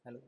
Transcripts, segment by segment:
Hello.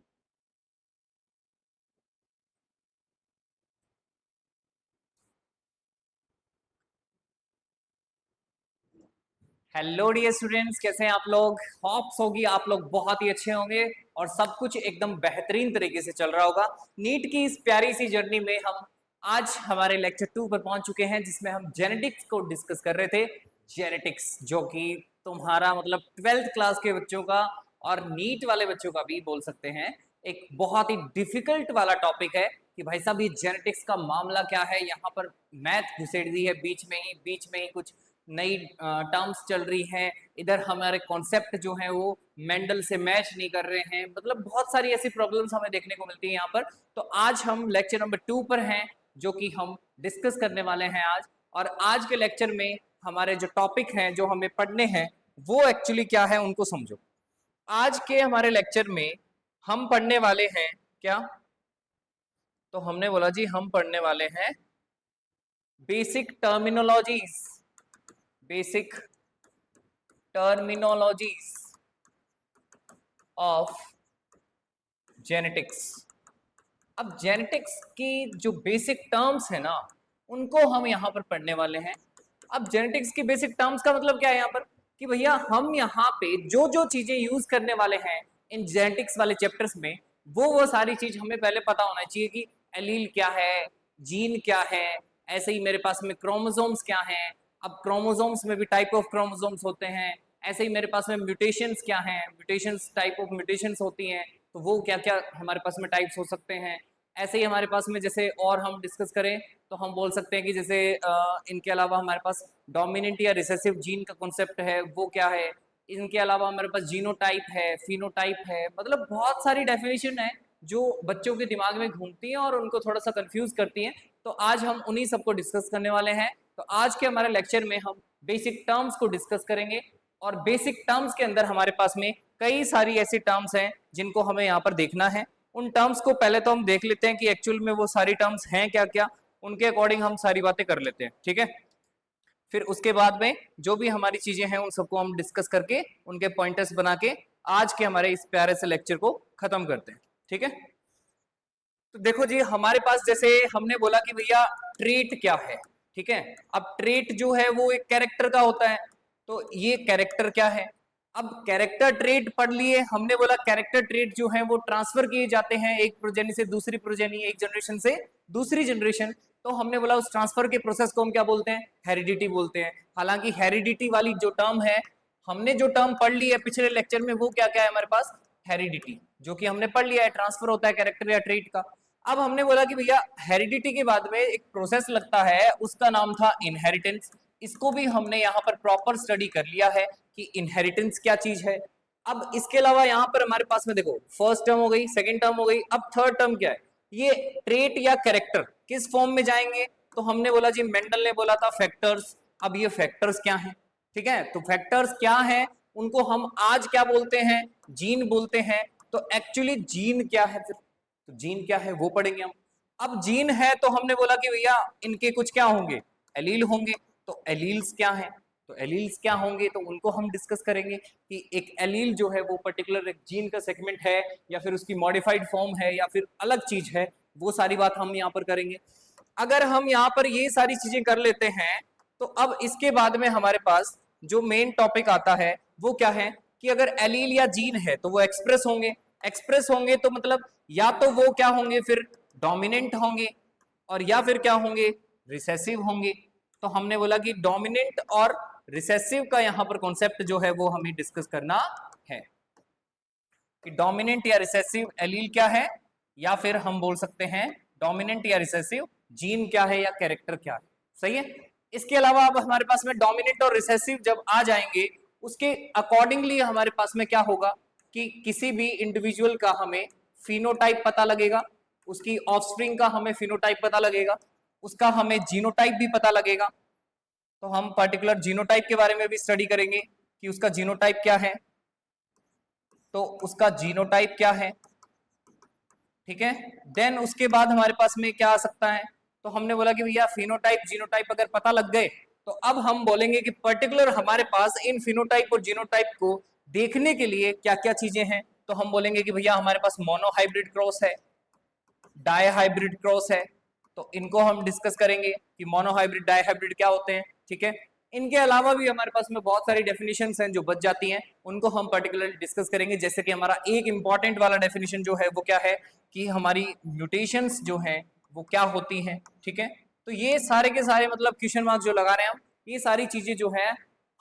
Hello dear students, कैसे हैं आप लोग? होप्स होगी आप लोग बहुत ही अच्छे होंगे और सब कुछ एकदम बेहतरीन तरीके से चल रहा होगा। नीट की इस प्यारी सी जर्नी में हम आज हमारे लेक्चर 2 पर पहुंच चुके हैं, जिसमें हम जेनेटिक्स को डिस्कस कर रहे थे। जेनेटिक्स जो कि तुम्हारा मतलब 12th क्लास के बच्चों का और नीट वाले बच्चों का भी बोल सकते हैं, एक बहुत ही डिफिकल्ट वाला टॉपिक है कि भाई साहब ये जेनेटिक्स का मामला क्या है। यहाँ पर मैथ घुसेड़ दी है बीच में ही कुछ नई टर्म्स चल रही हैं। इधर हमारे कॉन्सेप्ट जो हैं वो मेंडल से मैच नहीं कर रहे हैं। मतलब बहुत सारी ऐसी प्रॉब्लम्स हमें देखने को मिलती हैं यहाँ पर। तो आज हम लेक्चर नंबर 2 पर हैं, जो कि हम डिस्कस करने वाले हैं आज। और आज के लेक्चर में हमारे जो टॉपिक हैं जो हमें पढ़ने हैं वो एक्चुअली क्या है उनको समझो। आज के हमारे लेक्चर में हम पढ़ने वाले हैं क्या? तो हमने बोला जी हम पढ़ने वाले हैं basic terminologies, basic terminologies of genetics. अब जेनेटिक्स की जो बेसिक टर्म्स है ना, उनको हम यहाँ पर पढ़ने वाले हैं। अब जेनेटिक्स की बेसिक टर्म्स का मतलब क्या है यहाँ पर कि भैया हम यहाँ पे जो जो चीजें यूज करने वाले हैं इन जेनेटिक्स वाले चैप्टर्स में, वो सारी चीज हमें पहले पता होना चाहिए कि एलील क्या है, जीन क्या है। ऐसे ही मेरे पास में क्रोमोसोम्स क्या हैं। अब क्रोमोसोम्स में भी टाइप ऑफ क्रोमोसोम्स होते हैं। ऐसे ही मेरे पास में म्यूटेशंस क्या हैं, म्यूटेशंस टाइप ऑफ म्यूटेशंस होती हैं, तो वो क्या क्या हमारे पास में टाइप्स हो सकते हैं। ऐसे ही हमारे पास में जैसे और हम डिस्कस करें तो हम बोल सकते हैं कि जैसे इनके अलावा हमारे पास डोमिनेंट या रिसेसिव जीन का कॉन्सेप्ट है, वो क्या है। इनके अलावा हमारे पास जीनोटाइप है, फिनोटाइप है। मतलब बहुत सारी डेफिनेशन है जो बच्चों के दिमाग में घूमती हैं और उनको थोड़ा सा कंफ्यूज करती हैं। तो आज हम उन्हीं सबको डिस्कस करने वाले हैं। तो आज के हमारे लेक्चर में हम बेसिक टर्म्स को डिस्कस करेंगे और बेसिक टर्म्स के अंदर हमारे पास में कई सारी ऐसी टर्म्स हैं जिनको हमें यहाँ पर देखना है। उन टर्म्स को पहले तो हम देख लेते हैं कि एक्चुअल में वो सारी टर्म्स हैं क्या क्या, उनके अकॉर्डिंग हम सारी बातें कर लेते हैं, ठीक है। फिर उसके बाद में जो भी हमारी चीजें हैं उन सबको हम डिस्कस करके उनके पॉइंटर्स बना के आज के हमारे इस प्यारे से लेक्चर को खत्म करते हैं, ठीक है। तो देखो जी, हमारे पास जैसे हमने बोला कि भैया ट्रेट क्या है, ठीक है। अब ट्रेट जो है वो एक कैरेक्टर का होता है, तो ये कैरेक्टर क्या है। अब कैरेक्टर ट्रेट पढ़ लिए हमने, बोला कैरेक्टर ट्रेट जो है वो ट्रांसफर किए जाते हैं एक प्रोजेनी से दूसरी प्रोजेनी, एक जनरेशन से दूसरी जनरेशन। तो हमने बोला उस ट्रांसफर के प्रोसेस को हम क्या बोलते हैं, हेरिडिटी बोलते हैं। हालांकि हेरिडिटी वाली जो टर्म है, हमने जो टर्म पढ़ ली है पिछले लेक्चर में, वो क्या क्या है हमारे पास, हेरिडिटी, जो कि हमने पढ़ लिया है, ट्रांसफर होता है कैरेक्टर या ट्रेट का। अब हमने बोला कि भैया हेरिडिटी के बाद में एक प्रोसेस लगता है, उसका नाम था इनहेरिटेंस। इसको भी हमने यहाँ पर प्रॉपर स्टडी कर लिया है कि इनहेरिटेंस क्या चीज है। अब इसके अलावा यहाँ पर हमारे पास में देखो, फर्स्ट टर्म हो गई, सेकेंड टर्म हो गई, अब थर्ड टर्म क्या है, ये ट्रेट या कैरेक्टर किस फॉर्म में जाएंगे। तो हमने बोला जी, मेंडल ने बोला था फैक्टर्स। अब ये फैक्टर्स क्या हैं, ठीक है। तो फैक्टर्स क्या है, उनको हम आज क्या बोलते हैं, जीन बोलते हैं। तो एक्चुअली जीन क्या है, फिर तो जीन क्या है वो पढ़ेंगे हम। अब जीन है तो हमने बोला कि भैया इनके कुछ क्या होंगे, एलील होंगे। तो एलील्स क्या है, तो एलील्स क्या होंगे तो उनको हम डिस्कस करेंगे कि एक एलील जो है वो पर्टिकुलर एक जीन का सेगमेंट है या फिर उसकी मॉडिफाइड फॉर्म है या फिर अलग चीज है, वो सारी बात हम यहाँ पर करेंगे। अगर हम यहाँ पर ये सारी चीजें कर लेते हैं तो अब इसके बाद में हमारे पास जो मेन टॉपिक आता है वो क्या है कि अगर एलील या जीन है तो वो एक्सप्रेस होंगे। एक्सप्रेस होंगे तो मतलब या तो वो क्या होंगे, फिर डोमिनेंट होंगे और या फिर क्या होंगे, रिसेसिव होंगे। तो हमने बोला कि डोमिनेंट और रिसेसिव का यहां पर कॉन्सेप्ट जो है वो हमें डिस्कस करना है कि डोमिनेंट या रिसेसिव एलील क्या है, या फिर हम बोल सकते हैं डोमिनेंट या रिसेसिव जीन क्या है या कैरेक्टर क्या है, सही है। इसके अलावा अब हमारे पास में डोमिनेंट और रिसेसिव जब आ जाएंगे, उसके अकॉर्डिंगली हमारे पास में क्या होगा कि किसी भी इंडिविजुअल का हमें फिनोटाइप पता लगेगा, उसकी ऑफस्प्रिंग का हमें फिनोटाइप पता लगेगा, उसका हमें जीनोटाइप भी पता लगेगा। तो हम पर्टिकुलर जीनोटाइप के बारे में भी स्टडी करेंगे कि उसका जीनोटाइप क्या है, तो उसका जीनोटाइप क्या है, ठीक है। देन उसके बाद हमारे पास में क्या आ सकता है, तो हमने बोला कि भैया फिनोटाइप जीनोटाइप अगर पता लग गए तो अब हम बोलेंगे कि पर्टिकुलर हमारे पास इन फिनोटाइप और जीनोटाइप को देखने के लिए क्या क्या चीजें हैं। तो हम बोलेंगे कि भैया हमारे पास मोनोहाइब्रिड क्रॉस है, डाईहाइब्रिड क्रॉस है, तो इनको हम डिस्कस करेंगे कि मोनोहाइब्रिड डाईहाइब्रिड क्या होते हैं, ठीक है। इनके अलावा भी हमारे पास में बहुत सारी डेफिनेशंस हैं जो बच जाती हैं, उनको हम पर्टिकुलरली डिस्कस करेंगे। जैसे कि हमारा एक इंपॉर्टेंट वाला डेफिनेशन जो है वो क्या है कि हमारी म्यूटेशंस जो हैं वो क्या होती हैं, ठीक है। तो ये सारे के सारे मतलब क्वेश्चन मार्क जो लगा रहे हैं हम, ये सारी चीजें जो है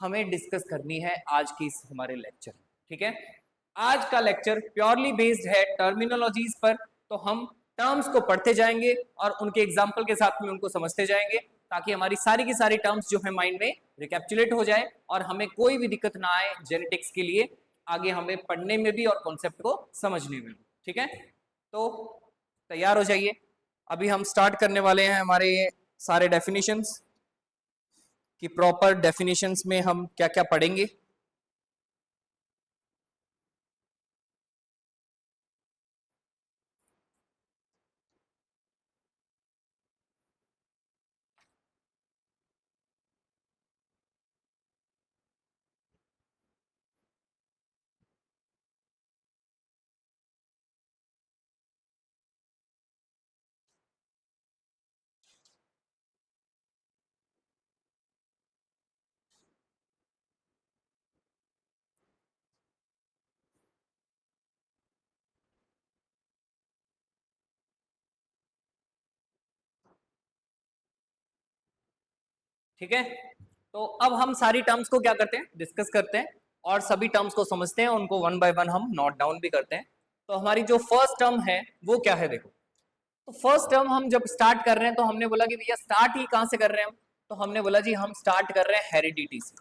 हमें डिस्कस करनी है आज की इस हमारे लेक्चर, ठीक है। आज का लेक्चर प्योरली बेस्ड है टर्मिनोलॉजीज पर, तो हम टर्म्स को पढ़ते जाएंगे और उनके एग्जाम्पल के साथ में उनको समझते जाएंगे, ताकि हमारी सारी की सारी टर्म्स जो है माइंड में रिकैप्चुलेट हो जाए और हमें कोई भी दिक्कत ना आए जेनेटिक्स के लिए आगे हमें पढ़ने में भी और कॉन्सेप्ट को समझने में भी, ठीक है। तो तैयार हो जाइए, अभी हम स्टार्ट करने वाले हैं हमारे सारे डेफिनेशंस कि प्रॉपर डेफिनेशंस में हम क्या क्या पढ़ेंगे। ठीक है, तो अब हम सारी टर्म्स को क्या करते हैं, डिस्कस करते हैं और सभी टर्म्स को समझते हैं, उनको वन बाय वन हम नोट डाउन भी करते हैं। तो हमारी जो फर्स्ट टर्म है वो क्या है, देखो। तो फर्स्ट टर्म हम जब स्टार्ट कर रहे हैं तो हमने बोला कि भैया स्टार्ट ही कहां से कर रहे हैं हम, तो हमने बोला जी हम स्टार्ट कर रहे हैं हेरिडिटी से।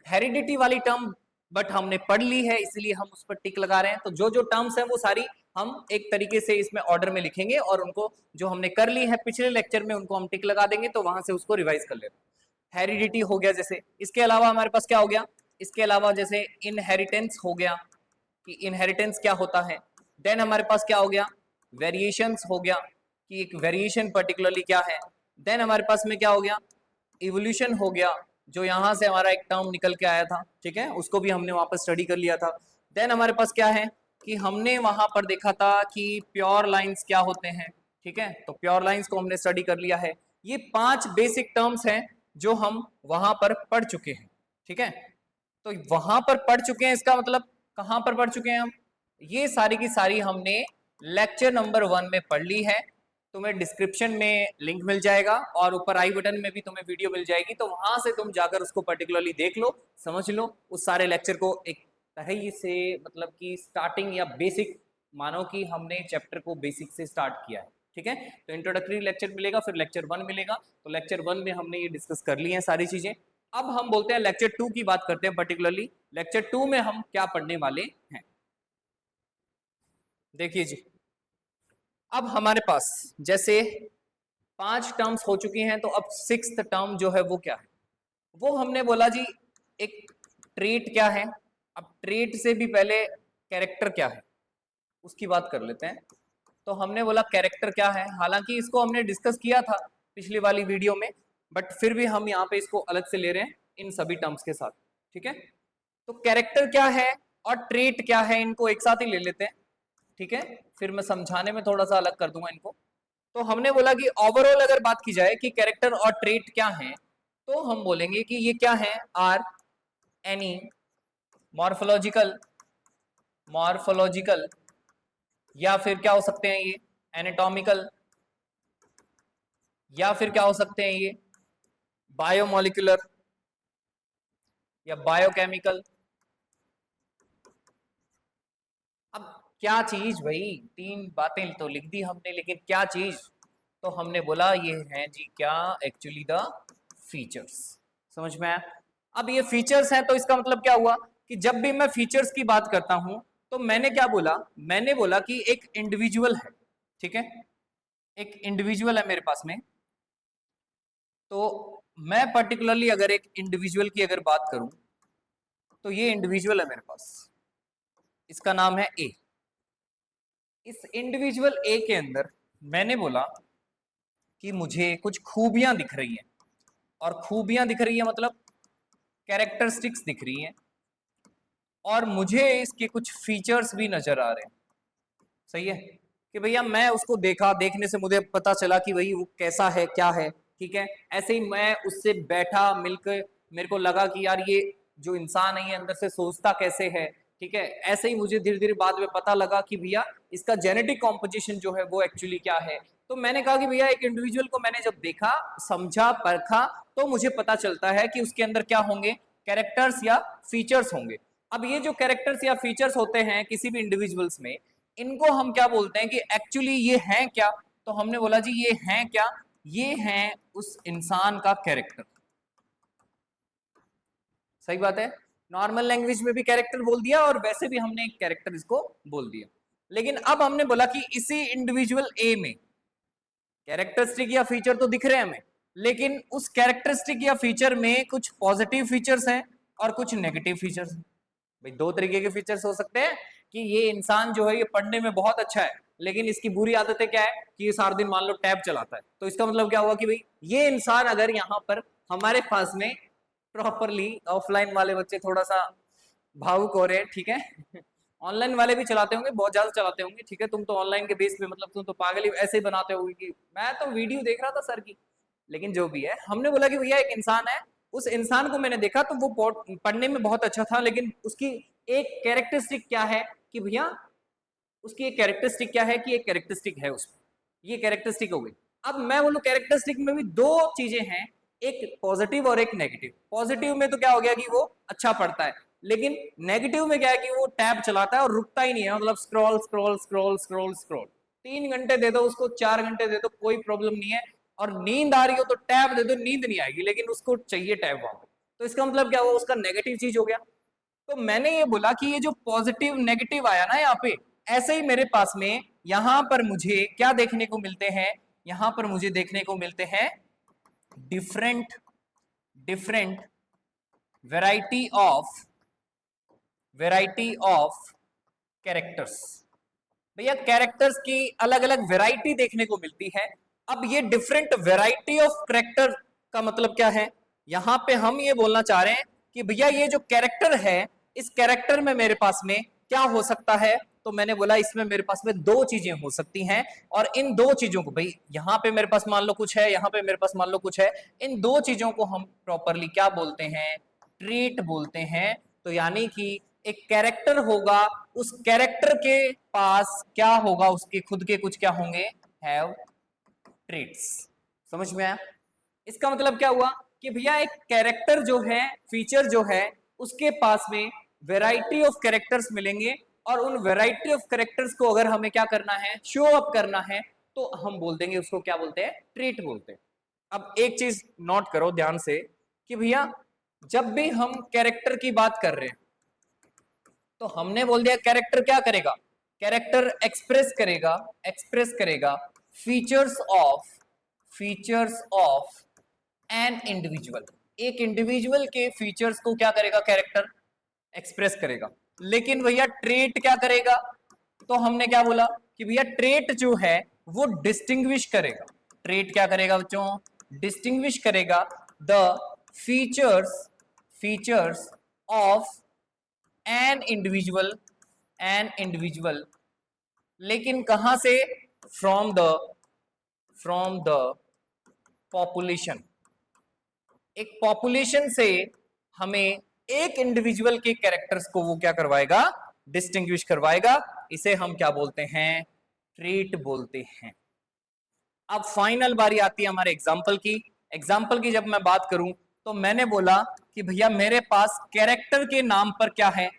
हेरिडिटी वाली टर्म बट हमने पढ़ ली है इसलिए हम उस पर टिक लगा रहे हैं। तो जो जो टर्म्स हैं वो सारी हम एक तरीके से इसमें ऑर्डर में लिखेंगे और उनको जो हमने कर ली है पिछले लेक्चर में उनको हम टिक लगा देंगे, तो वहां से उसको रिवाइज कर लेते हैं। हेरिडिटी हो गया जैसे, इसके अलावा हमारे पास क्या हो गया, इसके अलावा जैसे इनहेरिटेंस हो गया कि इनहेरिटेंस क्या होता है। देन हमारे पास क्या हो गया, वेरिएशंस हो गया कि एक वेरिएशन पर्टिकुलरली क्या है। देन हमारे पास में क्या हो गया, इवोल्यूशन हो गया, जो यहां से हमारा एक टर्म निकल के आया था, ठीक है, उसको भी हमने वहां पर स्टडी कर लिया था। देन हमारे पास क्या है कि हमने वहां पर देखा था कि प्योर लाइंस क्या होते हैं, ठीक है, तो प्योर लाइंस को हमने स्टडी कर लिया है। ये 5 बेसिक टर्म्स हैं जो हम वहां पर पढ़ चुके हैं, ठीक है। तो वहां पर पढ़ चुके हैं इसका मतलब कहां पर पढ़ चुके हैं हम, ये सारी की सारी हमने लेक्चर नंबर 1 में पढ़ ली है। तुम्हें डिस्क्रिप्शन में लिंक मिल जाएगा और ऊपर आई बटन में भी तुम्हें वीडियो मिल जाएगी, तो वहां से तुम जाकर उसको पर्टिकुलरली देख लो, समझ लो उस सारे लेक्चर को एक तरह से, मतलब कि स्टार्टिंग या बेसिक मानो कि हमने चैप्टर को बेसिक से स्टार्ट किया है, ठीक है। तो इंट्रोडक्टरी लेक्चर मिलेगा, फिर लेक्चर 1 मिलेगा, तो लेक्चर 1 में हमने ये डिस्कस कर ली है सारी चीजें। अब हम बोलते हैं लेक्चर 2 की बात करते हैं, पर्टिकुलरली लेक्चर 2 में हम क्या पढ़ने वाले हैं। देखिए जी, अब हमारे पास जैसे 5 टर्म्स हो चुकी हैं, तो अब 6th टर्म जो है वो क्या है, वो हमने बोला जी एक ट्रेट क्या है। अब ट्रेट से भी पहले कैरेक्टर क्या है उसकी बात कर लेते हैं। तो हमने बोला कैरेक्टर क्या है, हालांकि इसको हमने डिस्कस किया था पिछली वाली वीडियो में, बट फिर भी हम यहाँ पे इसको अलग से ले रहे हैं इन सभी टर्म्स के साथ, ठीक है। तो कैरेक्टर क्या है और ट्रेट क्या है, इनको एक साथ ही ले लेते हैं, ठीक है, फिर मैं समझाने में थोड़ा सा अलग कर दूंगा इनको। तो हमने बोला कि ओवरऑल अगर बात की जाए कि कैरेक्टर और ट्रेट क्या है, तो हम बोलेंगे कि ये क्या है, आर एनी मॉर्फोलॉजिकल, मॉर्फोलॉजिकल, या फिर क्या हो सकते हैं ये एनाटॉमिकल, या फिर क्या हो सकते हैं ये बायोमोलिकुलर या बायोकेमिकल। अब क्या चीज भाई, 3 बातें तो लिख दी हमने, लेकिन क्या चीज, तो हमने बोला ये है जी क्या, एक्चुअली द फीचर्स। समझ में आया। अब ये फीचर्स हैं तो इसका मतलब क्या हुआ कि जब भी मैं फीचर्स की बात करता हूं तो मैंने क्या बोला, मैंने बोला कि एक इंडिविजुअल है, ठीक है, एक इंडिविजुअल है मेरे पास में। तो मैं पर्टिकुलरली अगर एक इंडिविजुअल की अगर बात करूं तो ये इंडिविजुअल है मेरे पास, इसका नाम है ए। इस इंडिविजुअल ए के अंदर मैंने बोला कि मुझे कुछ खूबियां दिख रही हैं, और खूबियां दिख रही है मतलब कैरेक्टरिस्टिक्स दिख रही हैं, और मुझे इसके कुछ फीचर्स भी नजर आ रहे हैं। सही है कि भैया मैं उसको देखा, देखने से मुझे पता चला कि भाई वो कैसा है, क्या है, ठीक है। ऐसे ही मैं उससे बैठा मिलकर, मेरे को लगा कि यार ये जो इंसान है ये अंदर से सोचता कैसे है, ठीक है। ऐसे ही मुझे धीरे धीरे बाद में पता लगा कि भैया इसका जेनेटिक कॉम्पोजिशन जो है वो एक्चुअली क्या है। तो मैंने कहा कि भैया एक इंडिविजुअल को मैंने जब देखा, समझा, परखा, तो मुझे पता चलता है कि उसके अंदर क्या होंगे, कैरेक्टर्स या फीचर्स होंगे। अब ये जो कैरेक्टर्स या फीचर्स होते हैं किसी भी इंडिविजुअल्स में, इनको हम क्या बोलते हैं कि एक्चुअली ये हैं क्या। तो हमने बोला जी ये हैं क्या, ये हैं उस इंसान का कैरेक्टर। सही बात है, नॉर्मल लैंग्वेज में भी कैरेक्टर बोल दिया और वैसे भी हमने एक कैरेक्टर इसको बोल दिया। लेकिन अब हमने बोला कि इसी इंडिविजुअल ए में कैरेक्टरिस्टिक या फीचर तो दिख रहे हैं हमें, लेकिन उस कैरेक्टरिस्टिक या फीचर में कुछ पॉजिटिव फीचर्स हैं और कुछ नेगेटिव फीचर्स हैं। भाई दो तरीके के फीचर्स हो सकते हैं कि ये इंसान जो है ये पढ़ने में बहुत अच्छा है, लेकिन इसकी बुरी आदतें क्या है कि ये सारा दिन मान लो टैब चलाता है। तो इसका मतलब क्या हुआ कि भाई ये इंसान अगर यहाँ पर हमारे पास में प्रॉपरली, ऑफलाइन वाले बच्चे थोड़ा सा भावुक हो रहे हैं, ठीक है। ऑनलाइन वाले भी चलाते होंगे, बहुत ज्यादा चलाते होंगे, ठीक है। तुम तो ऑनलाइन के बेस पे मतलब तुम तो पागल ही ऐसे ही बनाते होगे कि मैं तो वीडियो देख रहा था सर की। लेकिन जो भी है, हमने बोला कि भैया एक इंसान है, उस इंसान को मैंने देखा तो वो पढ़ने में बहुत अच्छा था, लेकिन उसकी एक कैरेक्टरिस्टिक क्या है कि भैया उसकी एक कैरेक्टरिस्टिक क्या है कि एक कैरेक्टरिस्टिक है उसमें, ये कैरेक्टरिस्टिक हो गई। अब मैं बोलूं कैरेक्टरिस्टिक में भी दो चीजें हैं, एक पॉजिटिव और एक नेगेटिव। पॉजिटिव में तो क्या हो गया कि वो अच्छा पढ़ता है, लेकिन नेगेटिव में क्या है कि वो टैब चलाता है और रुकता ही नहीं है, मतलब scroll scroll scroll scroll scroll. 3 घंटे दे दो उसको, 4 घंटे दे दो, कोई प्रॉब्लम नहीं है। और नींद आ रही हो तो टैब दे दो, नींद नहीं आएगी, लेकिन उसको चाहिए टैब वहां पर। तो इसका मतलब क्या हुआ, उसका नेगेटिव चीज हो गया। तो मैंने ये बोला कि ये जो पॉजिटिव नेगेटिव आया ना यहाँ पे, ऐसे ही मेरे पास में यहां पर मुझे क्या देखने को मिलते हैं, यहां पर मुझे देखने को मिलते हैं different different variety of characters. भैया कैरेक्टर्स की अलग अलग वैरायटी देखने को मिलती है। अब ये डिफरेंट वैरायटी ऑफ कैरेक्टर का मतलब क्या है, यहां पे हम ये बोलना चाह रहे हैं कि भैया ये जो कैरेक्टर है, इस कैरेक्टर में मेरे पास में क्या हो सकता है। तो मैंने बोला इसमें मेरे पास में दो चीजें हो सकती हैं, और इन दो चीजों को, भाई यहां पे मेरे पास मान लो कुछ है, यहां पे मेरे पास मान लो कुछ है, इन दो चीजों को हम प्रॉपरली क्या बोलते हैं, ट्रीट बोलते हैं। तो यानी कि एक कैरेक्टर होगा, उस कैरेक्टर के पास क्या होगा, उसके खुद के कुछ क्या होंगे, हैव ट्रेट्स। समझ में आया? इसका मतलब क्या हुआ कि भैया एक कैरेक्टर जो है, फीचर जो है, उसके पास में वैरायटी ऑफ कैरेक्टर्स मिलेंगे, और उन वैरायटी ऑफ कैरेक्टर्स को अगर हमें क्या करना है, शो अप करना है, तो हम बोल देंगे उसको क्या बोलते हैं, ट्रीट बोलते हैं। अब एक चीज नोट करो ध्यान से कि भैया जब भी हम कैरेक्टर की बात कर रहे हैं, तो हमने बोल दिया कैरेक्टर क्या करेगा, कैरेक्टर एक्सप्रेस करेगा फीचर्स ऑफ एन इंडिविजुअल। एक इंडिविजुअल के फीचर्स को क्या करेगा, कैरेक्टर एक्सप्रेस करेगा। लेकिन भैया ट्रेट क्या करेगा, तो हमने क्या बोला कि भैया ट्रेट जो है वो डिस्टिंग्विश करेगा। ट्रेट क्या करेगा बच्चों, डिस्टिंग्विश करेगा the features of an individual. लेकिन कहां से, फ्रॉम द पॉपुलेशन। एक पॉपुलेशन से हमें एक इंडिविजुअल के कैरेक्टर्स को वो क्या करवाएगा, डिस्टिंग्विश करवाएगा। इसे हम क्या बोलते हैं, ट्रीट बोलते हैं। अब फाइनल बारी आती है हमारे एग्जाम्पल की जब मैं बात करूं, तो मैंने बोला कि भैया मेरे पास कैरेक्टर के नाम पर क्या है,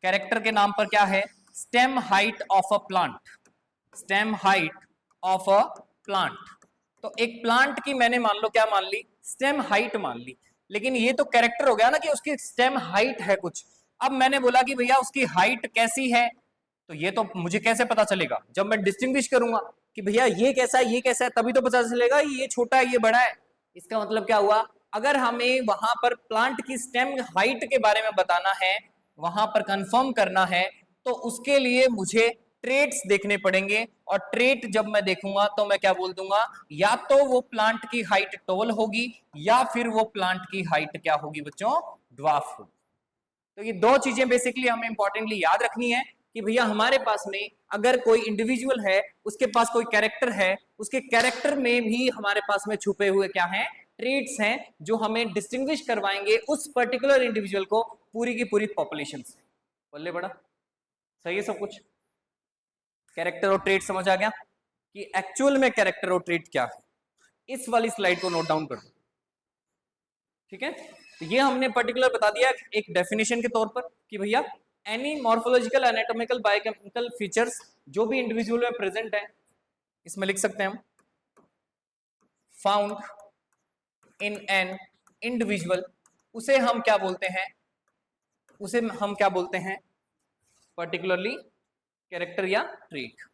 कैरेक्टर के नाम पर क्या है, stem height of a plant. Stem height of a plant. तो एक प्लांट की मैंने मान लो क्या मान ली, स्टेम हाइट मान ली। लेकिन ये तो कैरेक्टर हो गया ना कि उसकी स्टेम हाइट है कुछ। अब मैंने बोला कि भैया उसकी हाइट कैसी है, तो ये तो मुझे कैसे पता चलेगा, जब मैं डिस्टिंग्विश करूंगा कि भैया ये कैसा है, ये कैसा है, तभी तो पता चलेगा ये छोटा है ये बड़ा है। इसका मतलब क्या हुआ, अगर हमें वहां पर प्लांट की स्टेम हाइट के बारे में बताना है, वहां पर कंफर्म करना है, तो उसके लिए मुझे ट्रेट्स देखने पड़ेंगे। और ट्रेट जब मैं देखूंगा तो मैं क्या बोल दूंगा, या तो वो प्लांट की हाइट टॉल होगी, या फिर वो प्लांट की हाइट क्या होगी बच्चों, ड्वार्फ होगी। तो ये दो चीजें बेसिकली हमें इंपॉर्टेंटली याद रखनी है कि भैया हमारे पास में अगर कोई इंडिविजुअल है, उसके पास कोई कैरेक्टर है, उसके कैरेक्टर में भी हमारे पास में छुपे हुए क्या हैं, ट्रेट्स हैं जो हमें डिस्टिंग्विश करवाएंगे उस पर्टिकुलर इंडिविजुअल को पूरी की पूरी पॉपुलेशन से। बोले बड़ा सही है सब कुछ? कैरेक्टर और ट्रेट समझ आ गया कि एक्चुअल में कैरेक्टर और ट्रेट क्या है? इस वाली स्लाइड को नोट डाउन कर दो, ठीक है? तो ये हमने पर्टिकुलर बता दिया एक डेफिनेशन के तौर पर कि भैया any morphological anatomical biochemical features जो भी इंडिविजुअल में प्रेजेंट है, इसमें लिख सकते हैं हम फाउंड इन एन इंडिविजुअल, उसे हम क्या बोलते हैं? उसे हम क्या बोलते हैं? पर्टिकुलरली कैरेक्टर या ट्रेट।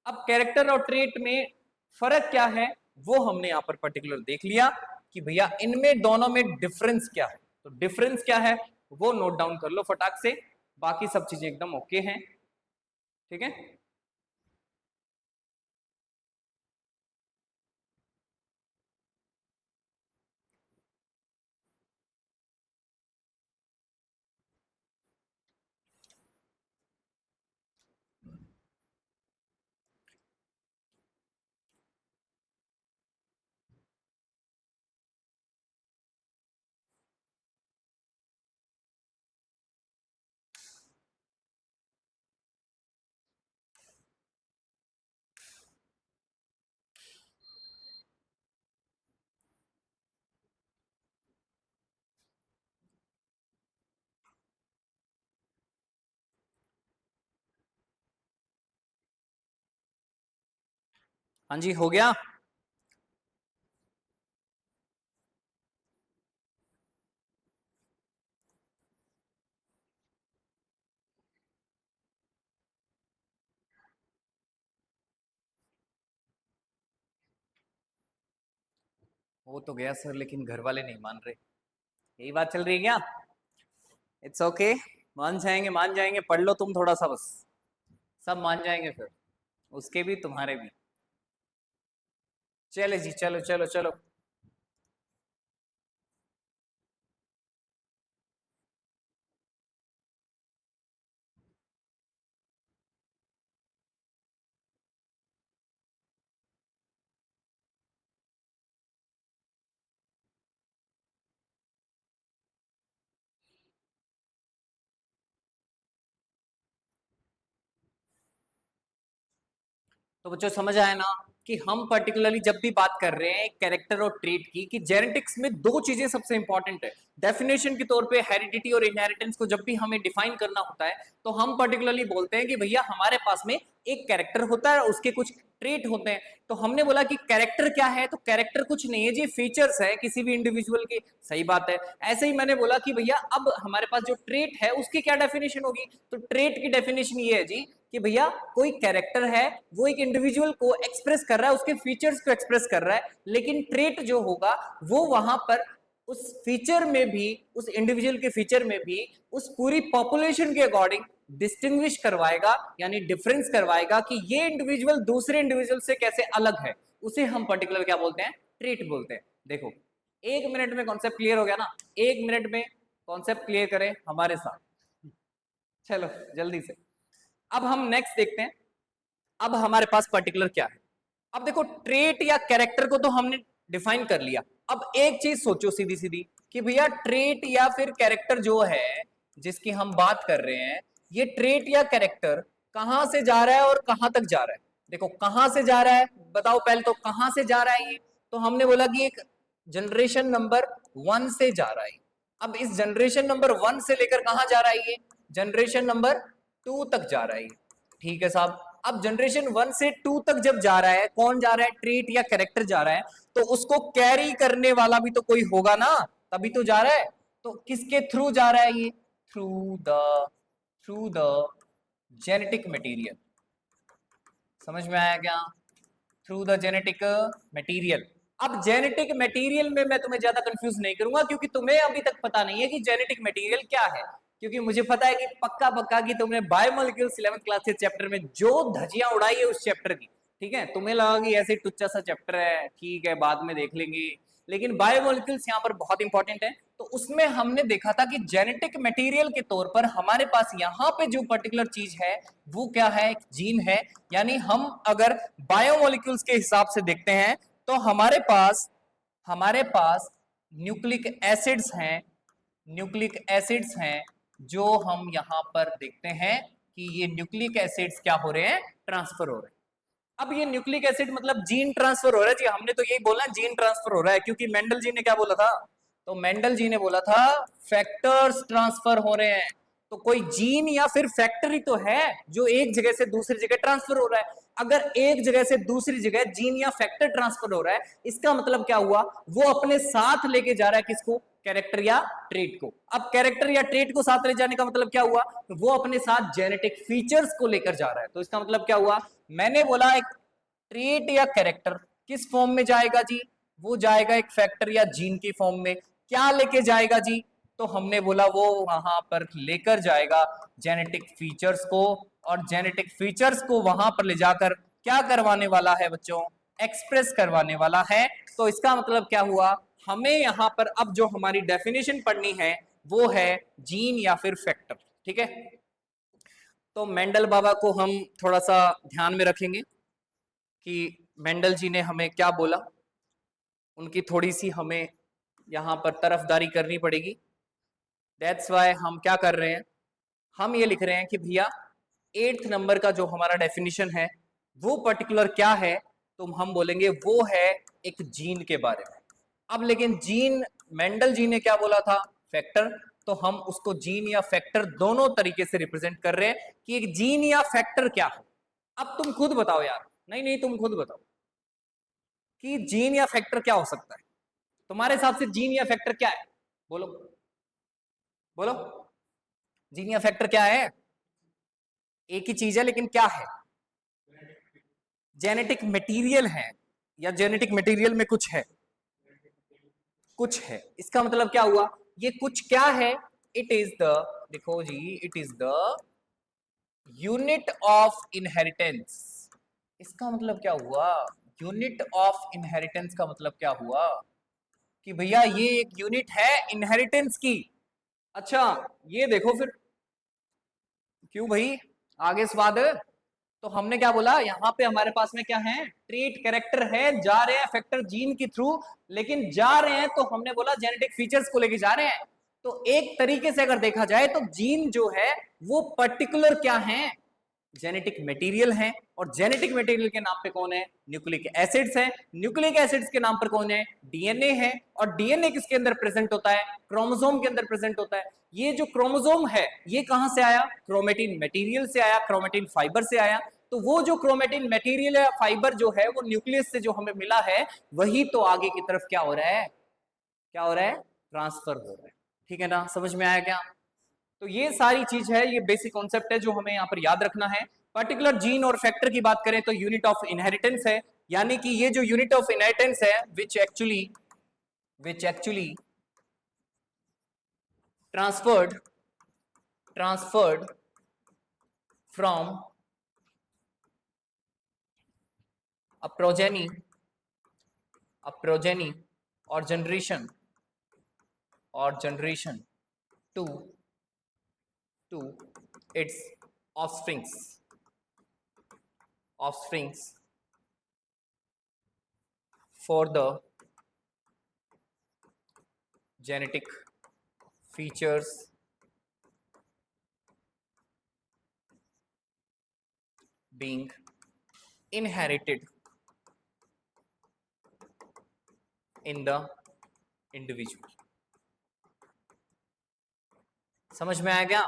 अब कैरेक्टर और ट्रेट में फर्क क्या है वो हमने यहां पर पर्टिकुलर देख लिया कि भैया इनमें दोनों में डिफरेंस क्या है। तो डिफरेंस क्या है वो नोट डाउन कर लो फटाक से, बाकी सब चीजें एकदम ओके हैं, ठीक है? हाँ जी हो गया। वो तो गया सर, लेकिन घर वाले नहीं मान रहे, यही बात चल रही है क्या? इट्स ओके, मान जाएंगे मान जाएंगे, पढ़ लो तुम थोड़ा सा बस, सब मान जाएंगे फिर, उसके भी तुम्हारे भी। चले जी, चलो चलो चलो। तो बच्चों समझ आया ना कि हम पर्टिकुलरली जब भी बात कर रहे हैं कैरेक्टर और ट्रेट की, कि जेनेटिक्स में दो चीजें सबसे इंपॉर्टेंट है। डेफिनेशन के तौर पे हेरिडिटी और इनहेरिटेंस को जब भी हमें डिफाइन करना होता है तो हम पर्टिकुलरली बोलते हैं कि भैया हमारे पास में एक कैरेक्टर होता है और उसके कुछ ट्रेट होते हैं। तो हमने बोला कि कैरेक्टर क्या है, तो कैरेक्टर कुछ नहीं है जी, फीचर्स है किसी भी इंडिविजुअल के। सही बात है। ऐसे ही मैंने बोला कि भैया अब हमारे पास जो ट्रेट है उसकी क्या डेफिनेशन होगी, तो ट्रेट की डेफिनेशन ये है जी कि भैया कोई कैरेक्टर है वो एक इंडिविजुअल को एक्सप्रेस कर रहा है, उसके फीचर्स को एक्सप्रेस कर रहा है, लेकिन ट्रेट जो होगा वो वहां पर उस फीचर में भी, उस इंडिविजुअल के फीचर में भी उस पूरी पॉपुलेशन के अकॉर्डिंग डिस्टिंग्विश करवाएगा, यानी डिफरेंस करवाएगा कि ये इंडिविजुअल दूसरे इंडिविजुअल से कैसे अलग है। उसे हम पर्टिकुलर क्या बोलते हैं? ट्रेट बोलते हैं। देखो 1 मिनट में कॉन्सेप्ट क्लियर हो गया ना? 1 मिनट में कॉन्सेप्ट क्लियर करें हमारे साथ, चलो जल्दी से। अब हम नेक्स्ट देखते हैं, अब हमारे पास पर्टिकुलर क्या है। अब देखो ट्रेट या कैरेक्टर को तो हमने डिफाइन कर लिया। अब एक चीज सोचो सीधी सीधी कि भैया ट्रेट या फिर कैरेक्टर जो है जिसकी हम बात कर रहे हैं, ये ट्रेट या कैरेक्टर कहां से जा रहा है और कहां तक जा रहा है? देखो कहां से जा रहा है, बताओ पहले तो कहां से जा रहा है ये? तो हमने बोला कि एक जनरेशन नंबर 1 से जा रहा है। अब इस जनरेशन नंबर 1 से लेकर कहां जा रहा है ये? जनरेशन नंबर 2 तक जा रहा है। ठीक है साहब। अब जनरेशन 1 से 2 तक जब जा रहा है, कौन जा रहा है? ट्रेट या कैरेक्टर जा रहा है, तो उसको कैरी करने वाला भी तो कोई होगा ना, तभी तो जा रहा है। तो किसके थ्रू जा रहा है ये? Through the genetic material. समझ में आया क्या? Through the genetic material. अब जेनेटिक मटेरियल में मैं तुम्हें ज्यादा कंफ्यूज नहीं करूंगा क्योंकि तुम्हें अभी तक पता नहीं है कि जेनेटिक मटेरियल क्या है, क्योंकि मुझे पता है कि पक्का पक्का कि तुमने बायोमोलिक्यूल्स 11th क्लास के चैप्टर में जो धजियां उड़ाई है उस चैप्टर की। ठीक है, तुम्हें लगा कि ऐसे टुच्चा सा चैप्टर है, ठीक है बाद में देख लेंगे, लेकिन बायोमोलिक्यूल्स यहाँ पर बहुत इंपॉर्टेंट है। तो उसमें हमने देखा था कि जेनेटिक मटेरियल के तौर पर हमारे पास यहाँ पे जो पर्टिकुलर चीज है वो क्या है, एक जीन है। यानी हम अगर बायोमोलिक्यूल्स के हिसाब से देखते हैं तो हमारे पास न्यूक्लिक एसिड्स हैं, न्यूक्लिक एसिड्स हैं जो हम यहाँ पर देखते हैं कि ये न्यूक्लिक एसिड्स क्या हो रहे हैं, ट्रांसफर हो रहे हैं। अब ये न्यूक्लिक एसिड मतलब जीन ट्रांसफर हो रहा है जी, हमने तो यही बोला जीन ट्रांसफर हो रहा है, क्योंकि मेंडल जी ने क्या बोला था, तो मेंडल जी ने बोला था फैक्टर्स ट्रांसफर हो रहे हैं। तो कोई जीन या फिर फैक्टर ही तो है जो एक जगह से दूसरी जगह ट्रांसफर हो रहा है। अगर एक जगह से दूसरी जगह जीन या फैक्टर ट्रांसफर हो रहा है, इसका मतलब क्या हुआ, वो अपने साथ लेके जा रहा है किसको, कैरेक्टर या ट्रेट को। अब कैरेक्टर या ट्रेट को साथ ले जाने का मतलब क्या हुआ, वो अपने साथ जेनेटिक फीचर्स को लेकर जा रहा है। तो इसका मतलब क्या हुआ, मैंने बोला एक ट्रेट या कैरेक्टर किस फॉर्म में जाएगा जी, वो जाएगा एक फैक्टर या जीन की फॉर्म में। क्या लेके जाएगा जी, तो हमने बोला वो वहां पर लेकर जाएगा जेनेटिक फीचर्स को, और जेनेटिक फीचर्स को वहां पर ले जाकर क्या करवाने वाला है बच्चों, एक्सप्रेस करवाने वाला है। तो इसका मतलब क्या हुआ, हमें यहां पर अब जो हमारी डेफिनेशन पढ़नी है वो है जीन या फिर फैक्टर। ठीक है, तो मेंडल बाबा को हम थोड़ा सा ध्यान में रखेंगे कि मेंडल जी ने हमें क्या बोला, उनकी थोड़ी सी हमें यहाँ पर तरफदारी करनी पड़ेगी। दैट्स वाई हम क्या कर रहे हैं, हम ये लिख रहे हैं कि भैया 8th नंबर का जो हमारा डेफिनेशन है वो पर्टिकुलर क्या है, तो हम बोलेंगे वो है एक जीन के बारे में। अब लेकिन जीन, मेंडल जी ने क्या बोला था, फैक्टर, तो हम उसको जीन या फैक्टर दोनों तरीके से रिप्रेजेंट कर रहे हैं कि एक जीन या फैक्टर क्या है। अब तुम खुद बताओ यार, नहीं नहीं तुम खुद बताओ कि जीन या फैक्टर क्या हो सकता है, तुम्हारे हिसाब से जीन या फैक्टर क्या है, बोलो बोलो, जीन या फैक्टर क्या है, एक ही चीज है लेकिन क्या है, जेनेटिक मटेरियल है, या जेनेटिक मटेरियल में कुछ है, कुछ है। इसका मतलब क्या हुआ, ये कुछ क्या है, इट इज द, देखो जी, it is the unit of inheritance. इसका मतलब क्या हुआ, यूनिट ऑफ इनहेरिटेंस का मतलब क्या हुआ कि भैया ये एक यूनिट है इनहेरिटेंस की। अच्छा ये देखो फिर, क्यों भाई आगे स्वाद है? तो हमने क्या बोला, यहाँ पे हमारे पास में क्या है, ट्रेट कैरेक्टर है, जा रहे हैं फैक्टर जीन के थ्रू, लेकिन जा रहे हैं तो हमने बोला जेनेटिक फीचर्स को लेके जा रहे हैं। तो एक तरीके से अगर देखा जाए तो जीन जो है वो पर्टिकुलर क्या है, जेनेटिक मटेरियल है, और जेनेटिक मटेरियल के नाम पे कौन है, न्यूक्लिक एसिड्स है, न्यूक्लिक एसिड्स के नाम पर कौन है, डीएनए है, और डीएनए किसके अंदर प्रेजेंट होता है, क्रोमोसोम के अंदर प्रेजेंट होता है। ये जो क्रोमोसोम है ये कहां से आया, क्रोमेटिन मटेरियल से आया, क्रोमेटिन फाइबर से आया। तो वो जो क्रोमेटिन मटेरियल या फाइबर जो है वो न्यूक्लियस से जो हमें मिला है, वही तो आगे की तरफ क्या हो रहा है, क्या हो रहा है, ट्रांसफर हो रहा है। ठीक है ना, समझ में आया क्या? तो ये सारी चीज है, ये बेसिक कॉन्सेप्ट है जो हमें यहाँ पर याद रखना है। पर्टिकुलर जीन और फैक्टर की बात करें तो यूनिट ऑफ इनहेरिटेंस है, यानी कि ये जो यूनिट ऑफ इनहेरिटेंस है which actually transferred from a progeny or generation to its offsprings for the genetic features being inherited in the individual। समझ में आया क्या?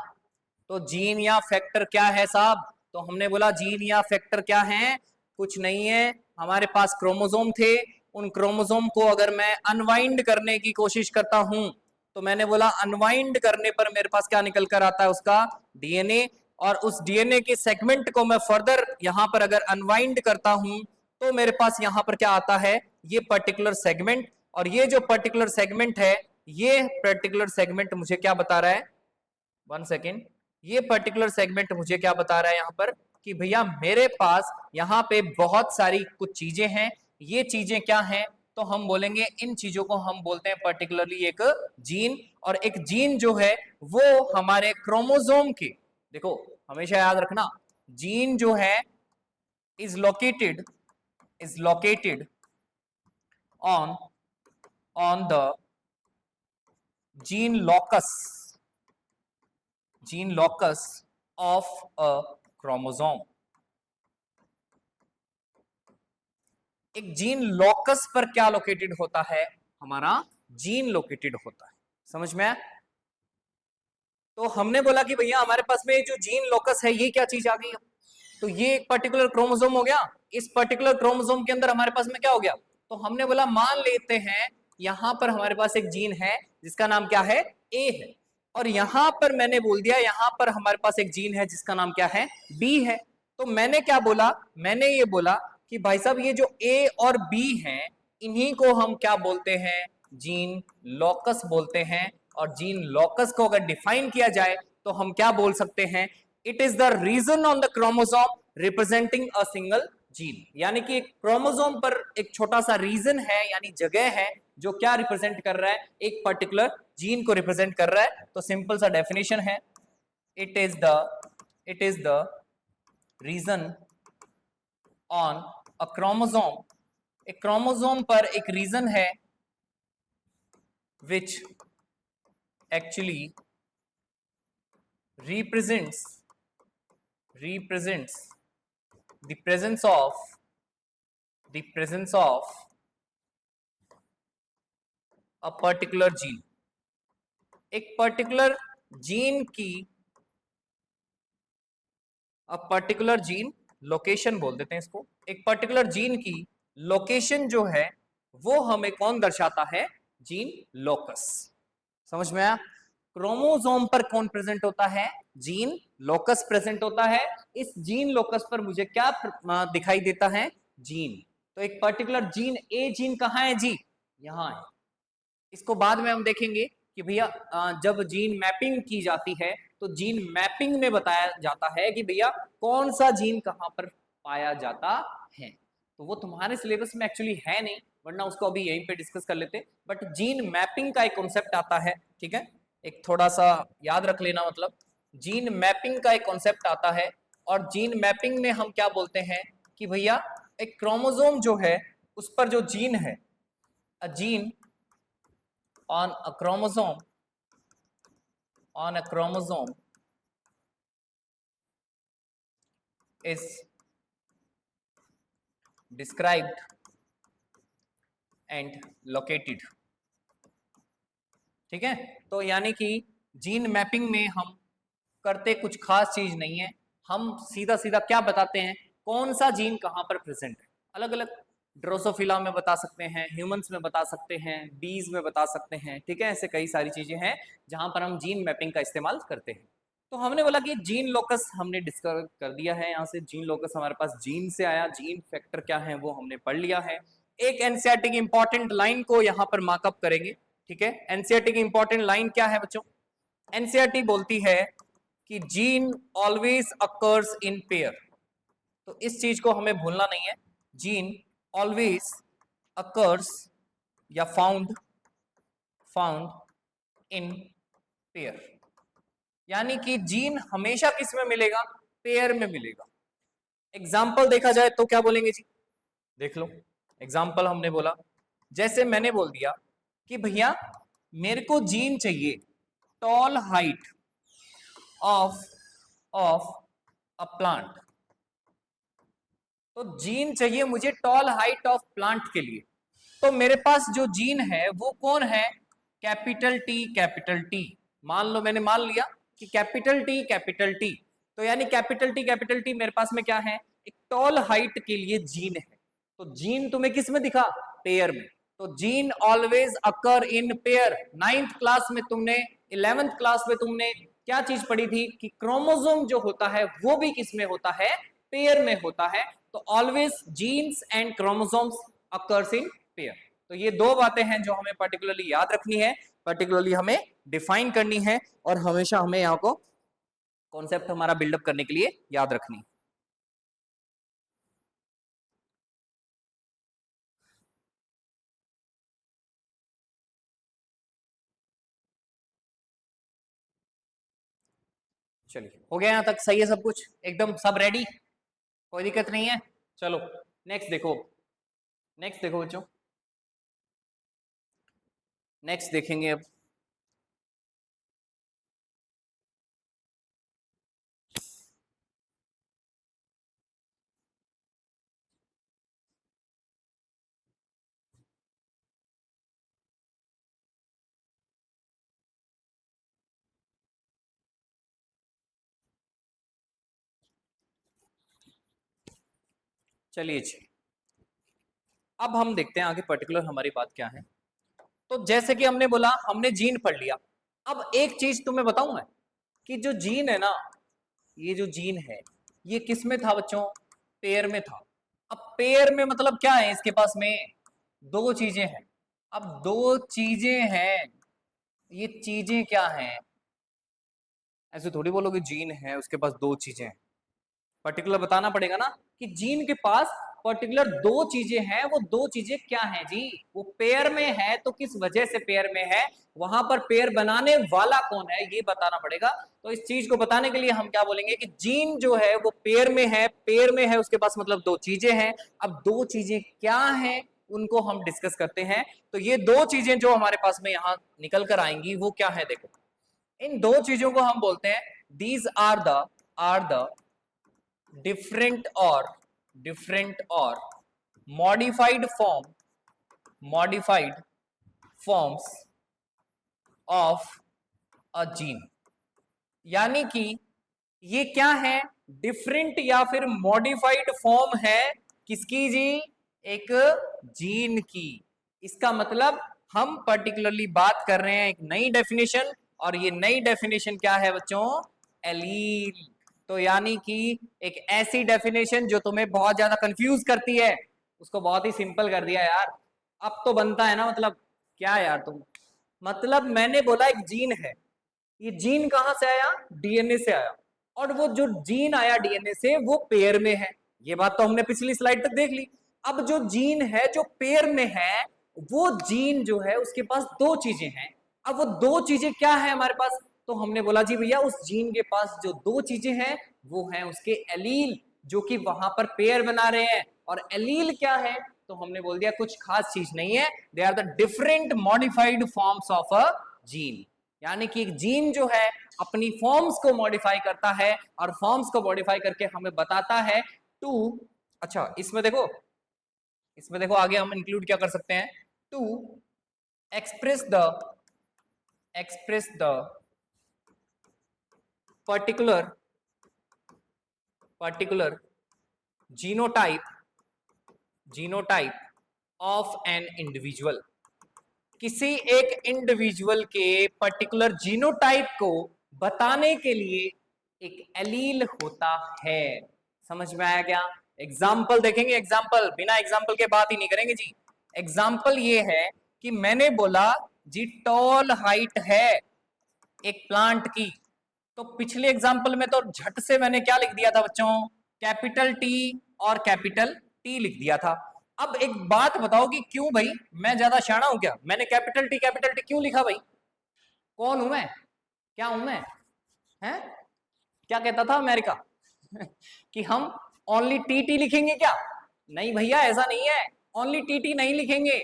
तो जीन या फैक्टर क्या है साहब, तो हमने बोला जीन या फैक्टर क्या है, कुछ नहीं है, हमारे पास क्रोमोसोम थे, उन क्रोमोसोम को अगर मैं अनवाइंड करने की कोशिश करता हूं, तो मैंने बोला अनवाइंड करने पर मेरे पास क्या निकल कर आता है, उसका डीएनए, और उस डीएनए के सेगमेंट को मैं फर्दर यहां पर अगर अनवाइंड करता हूं तो मेरे पास यहां पर क्या आता है, ये पर्टिकुलर सेगमेंट। और ये जो पर्टिकुलर सेगमेंट है, ये पर्टिकुलर सेगमेंट मुझे क्या बता रहा है, 1 सेकेंड, ये पर्टिकुलर सेगमेंट मुझे क्या बता रहा है यहां पर कि भैया मेरे पास यहां पे बहुत सारी कुछ चीजें हैं। ये चीजें क्या हैं, तो हम बोलेंगे इन चीजों को हम बोलते हैं पर्टिकुलरली एक जीन। और एक जीन जो है वो हमारे क्रोमोसोम के, देखो हमेशा याद रखना, जीन जो है is located on the gene locus of a chromosome. एक जीन लॉकस पर क्या लोकेटेड होता है, हमारा जीन लोकेटेड होता है। समझ में आया? तो हमने बोला कि भैया हमारे पास में जो जीन लोकस है ये क्या चीज आ गई, तो ये एक पर्टिकुलर क्रोमोसोम हो गया। इस पर्टिकुलर क्रोमोसोम के अंदर हमारे पास में क्या हो गया, तो हमने बोला मान लेते हैं यहां पर हमारे पास एक जीन है जिसका नाम क्या है, ए है, और यहां पर मैंने बोल दिया यहां पर हमारे पास एक जीन है जिसका नाम क्या है, बी है। तो मैंने क्या बोला, मैंने ये बोला कि भाई साहब ये जो ए और बी हैं इन्हीं को हम क्या बोलते हैं, जीन लॉकस बोलते हैं। और जीन लॉकस को अगर डिफाइन किया जाए तो हम क्या बोल सकते हैं, it is the region on the chromosome representing a single gene. यानी कि क्रोमोसोम पर एक छोटा सा रीजन है यानी जगह है जो क्या रिप्रेजेंट कर रहा है, एक पर्टिकुलर जीन को रिप्रेजेंट कर रहा है। तो सिंपल सा डेफिनेशन है, it is the region on a chromosome, एक क्रोमोसोम पर एक रीजन है which actually represents the presence of a particular gene। एक पर्टिकुलर जीन की, पर्टिकुलर जीन लोकेशन बोल देते हैं इसको, एक पर्टिकुलर जीन की लोकेशन जो है वो हमें कौन दर्शाता है, जीन लोकस। समझ में आया? क्रोमोसोम पर कौन प्रेजेंट होता है, जीन लोकस प्रेजेंट होता है। इस जीन लोकस पर मुझे क्या दिखाई देता है, जीन। तो एक पर्टिकुलर जीन, ए जीन कहाँ है जी, यहां है। इसको बाद में हम देखेंगे कि भैया जब जीन मैपिंग की जाती है तो जीन मैपिंग में बताया जाता है कि भैया कौन सा जीन कहां पर पाया जाता है। तो वो तुम्हारे सिलेबस में एक्चुअली है नहीं, वरना उसको अभी यहीं पे डिस्कस कर लेते। बट जीन मैपिंग का एक कॉन्सेप्ट आता है, ठीक है, एक थोड़ा सा याद रख लेना, मतलब जीन मैपिंग का एक कॉन्सेप्ट आता है। और जीन मैपिंग में हम क्या बोलते हैं कि भैया एक क्रोमोसोम जो है उस पर जो जीन है, a gene on a chromosome is described and located। ठीक है, तो यानी कि जीन मैपिंग में हम करते कुछ खास चीज नहीं है, हम सीधा सीधा क्या बताते हैं, कौन सा जीन कहां पर प्रेजेंट है। अलग अलग ड्रोसोफिला में बता सकते हैं, ह्यूमंस में बता सकते हैं, बीज में बता सकते हैं, ठीक है, ऐसे कई सारी चीजें हैं जहां पर हम जीन मैपिंग का इस्तेमाल करते हैं। तो हमने बोला कि जीन लोकस हमने डिस्कस कर दिया है, यहाँ से जीन लोकस हमारे पास जीन से आया, जीन फैक्टर क्या है वो हमने पढ़ लिया है। एक एनसीईआरटी की इंपॉर्टेंट लाइन को यहाँ पर मार्कअप करेंगे, ठीक है। एनसीईआरटी की इंपॉर्टेंट लाइन क्या है बच्चों, एनसीईआरटी बोलती है कि gene always occurs in pair. तो इस चीज को हमें भूलना नहीं है, जीन ऑलवेज अकर्स या फाउंड इन पेयर। यानी कि जीन हमेशा किस में मिलेगा, पेयर में मिलेगा। एग्जाम्पल देखा जाए तो क्या बोलेंगे जी, देख लो एग्जाम्पल हमने बोला, जैसे मैंने बोल दिया कि भैया मेरे को जीन चाहिए tall height of a plant. तो जीन चाहिए मुझे टॉल हाइट ऑफ प्लांट के लिए। तो मेरे पास जो जीन है वो कौन है, कैपिटल टी कैपिटल टी। मान लो मैंने मान लिया कि कैपिटल टी, तो यानी कैपिटल टी मेरे पास में क्या है, एक टॉल हाइट के लिए जीन है। तो जीन तुम्हें किस में दिखा, पेयर में। तो gene always occur in pair. 9th class में तुमने, 11th क्लास में तुमने क्या चीज पढ़ी थी कि क्रोमोसोम जो होता है वो भी किस में होता है, पेयर में होता है। तो always genes and chromosomes occurs in pair. तो ये दो बातें हैं जो हमें पर्टिकुलरली याद रखनी है, पर्टिकुलरली हमें डिफाइन करनी है, और हमेशा हमें यहाँ को कॉन्सेप्ट हमारा बिल्डअप करने के लिए याद रखनी है। चलिए हो गया यहाँ तक, सही है सब कुछ, एकदम सब रेडी, कोई दिक्कत नहीं है। चलो नेक्स्ट देखो, नेक्स्ट देखो बच्चों, नेक्स्ट देखेंगे अब। चलिए जी, अब हम देखते हैं आगे पर्टिकुलर हमारी बात क्या है। तो जैसे कि हमने बोला, हमने जीन पढ़ लिया। अब एक चीज तुम्हें बताऊं मैं, कि जो जीन है ना, ये जो जीन है ये किस में था बच्चों? पेयर में था। अब पेयर में मतलब क्या है, इसके पास में दो चीजें हैं। अब दो चीजें हैं, ये चीजें क्या हैं? ऐसे थोड़ी बोलोगे जीन है उसके पास दो चीजें हैं, पर्टिकुलर बताना पड़ेगा ना कि जीन के पास पर्टिकुलर दो चीजें हैं। वो दो चीजें क्या हैं जी? वो पेयर में है, तो किस वजह से पेयर में है, वहां पर पेयर बनाने वाला कौन है, ये बताना पड़ेगा। तो इस चीज को बताने के लिए हम क्या बोलेंगे कि जीन जो है वो पेयर में है, पेयर में है उसके पास मतलब दो चीजें हैं। अब दो चीजें क्या हैं उनको हम डिस्कस करते हैं। तो ये दो चीजें जो हमारे पास में यहां निकल कर आएंगी वो क्या है, देखो इन दो चीजों को हम बोलते हैं दीज आर द डिफरेंट और modified forms of a gene. यानी कि ये क्या है? डिफरेंट या फिर मॉडिफाइड फॉर्म है किसकी जी? एक जीन की। इसका मतलब हम पर्टिकुलरली बात कर रहे हैं एक नई डेफिनेशन, और ये नई डेफिनेशन क्या है बच्चों? एलील। तो यानी कि एक ऐसी डेफिनेशन जो तुम्हें बहुत ज्यादा कंफ्यूज करती है, उसको बहुत ही सिंपल कर दिया यार। अब तो बनता है ना, मतलब क्या यार तुम, मतलब मैंने बोला एक जीन है, ये जीन कहां से आया? डीएनए से आया, और वो जो जीन आया डीएनए से वो पेयर में है। ये बात तो हमने पिछली स्लाइड तक देख ली। अब जो जीन है जो पेयर में है, वो जीन जो है उसके पास दो चीजें हैं। अब वो दो चीजें क्या है हमारे पास? तो हमने बोला जी भैया उस जीन के पास जो दो चीजें हैं वो हैं उसके एलील, जो कि वहां पर पेयर बना रहे हैं। और एलील क्या है? तो हमने बोल दिया कुछ खास चीज नहीं है, they are the different modified forms of a gene. यानी कि एक जीन जो है अपनी फॉर्म्स को मॉडिफाई करता है, और फॉर्म्स को मॉडिफाई करके हमें बताता है टू, अच्छा इसमें देखो आगे हम इंक्लूड क्या कर सकते हैं, to express the particular particular genotype of an individual. किसी एक इंडिविजुअल के पर्टिकुलर जीनोटाइप को बताने के लिए एक एलील होता है। समझ में आया क्या? एग्जाम्पल देखेंगे, एग्जाम्पल बिना एग्जाम्पल के बात ही नहीं करेंगे जी। एग्जाम्पल ये है कि मैंने बोला जी टॉल हाइट है एक प्लांट की, तो पिछले एग्जाम्पल में तो झट से मैंने क्या लिख दिया था बच्चों? कैपिटल टी और कैपिटल टी लिख दिया था। अब एक बात बताओ कि क्यों भाई, मैं ज्यादा शाना हूं क्या? मैंने कैपिटल टी क्यों लिखा भाई? कौन हूं मैं? क्या हूं मैं? हैं? क्या कहता था अमेरिका कि हम ओनली टी लिखेंगे क्या? नहीं भैया ऐसा नहीं है, ओनली टी नहीं लिखेंगे।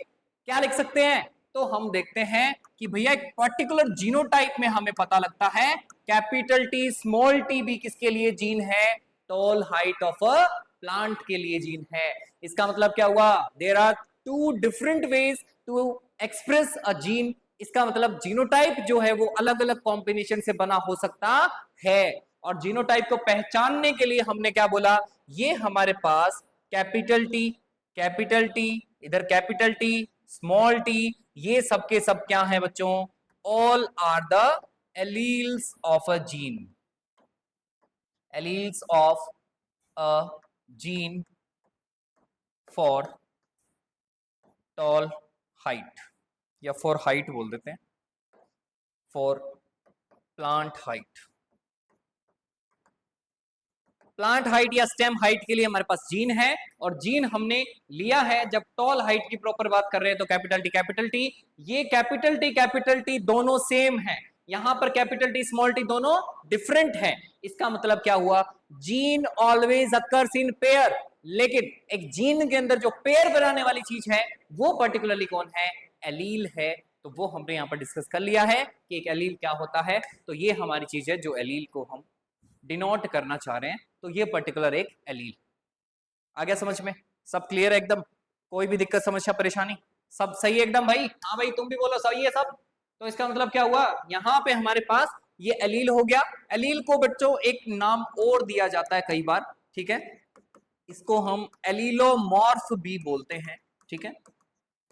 क्या लिख सकते हैं? तो हम देखते हैं कि भैया एक पर्टिकुलर जीनोटाइप में हमें पता लगता है कैपिटल टी स्मॉल टी भी किसके लिए जीन है? Tall height of a plant के लिए जीन है। इसका मतलब क्या हुआ? There are two different ways to express a gene. इसका मतलब जीनोटाइप जो है वो अलग अलग कॉम्बिनेशन से बना हो सकता है। और जीनोटाइप को पहचानने के लिए हमने क्या बोला? ये हमारे पास कैपिटल टी, इधर कैपिटल टी, स्मॉल टी, ये सब के सब क्या है बच्चों? All are the alleles of a gene, alleles of a gene for tall height, या फॉर हाइट बोल देते हैं, for plant height. Plant height या स्टेम हाइट के लिए हमारे पास जीन है, और जीन हमने लिया है जब टॉल हाइट की प्रॉपर बात कर रहे हैं तो कैपिटल टी। ये कैपिटल टी दोनों सेम है, यहाँ पर कैपिटल टी स्मॉल टी दोनों डिफरेंट हैं। इसका मतलब क्या हुआ, gene always occurs in pair, लेकिन एक जीन के अंदर जो पेयर बनाने वाली चीज है वो पर्टिकुलरली कौन है, एलील है। तो वो हमने यहाँ पर डिस्कस कर लिया है कि एक एलील क्या होता है। तो ये हमारी चीज है जो एलील को हम डिनोट करना चाह रहे हैं, तो ये पर्टिकुलर एक एलील। आ गया समझ में, सब क्लियर है एकदम, कोई भी दिक्कत समस्या परेशानी, सब सही है एकदम भाई? हाँ भाई तुम भी बोलो सही है सब। तो इसका मतलब क्या हुआ, यहाँ पे हमारे पास ये एलील हो गया। एलील को बच्चों एक नाम और दिया जाता है कई बार, ठीक है, इसको हम एलीलोमॉर्फ भी बोलते हैं, ठीक है,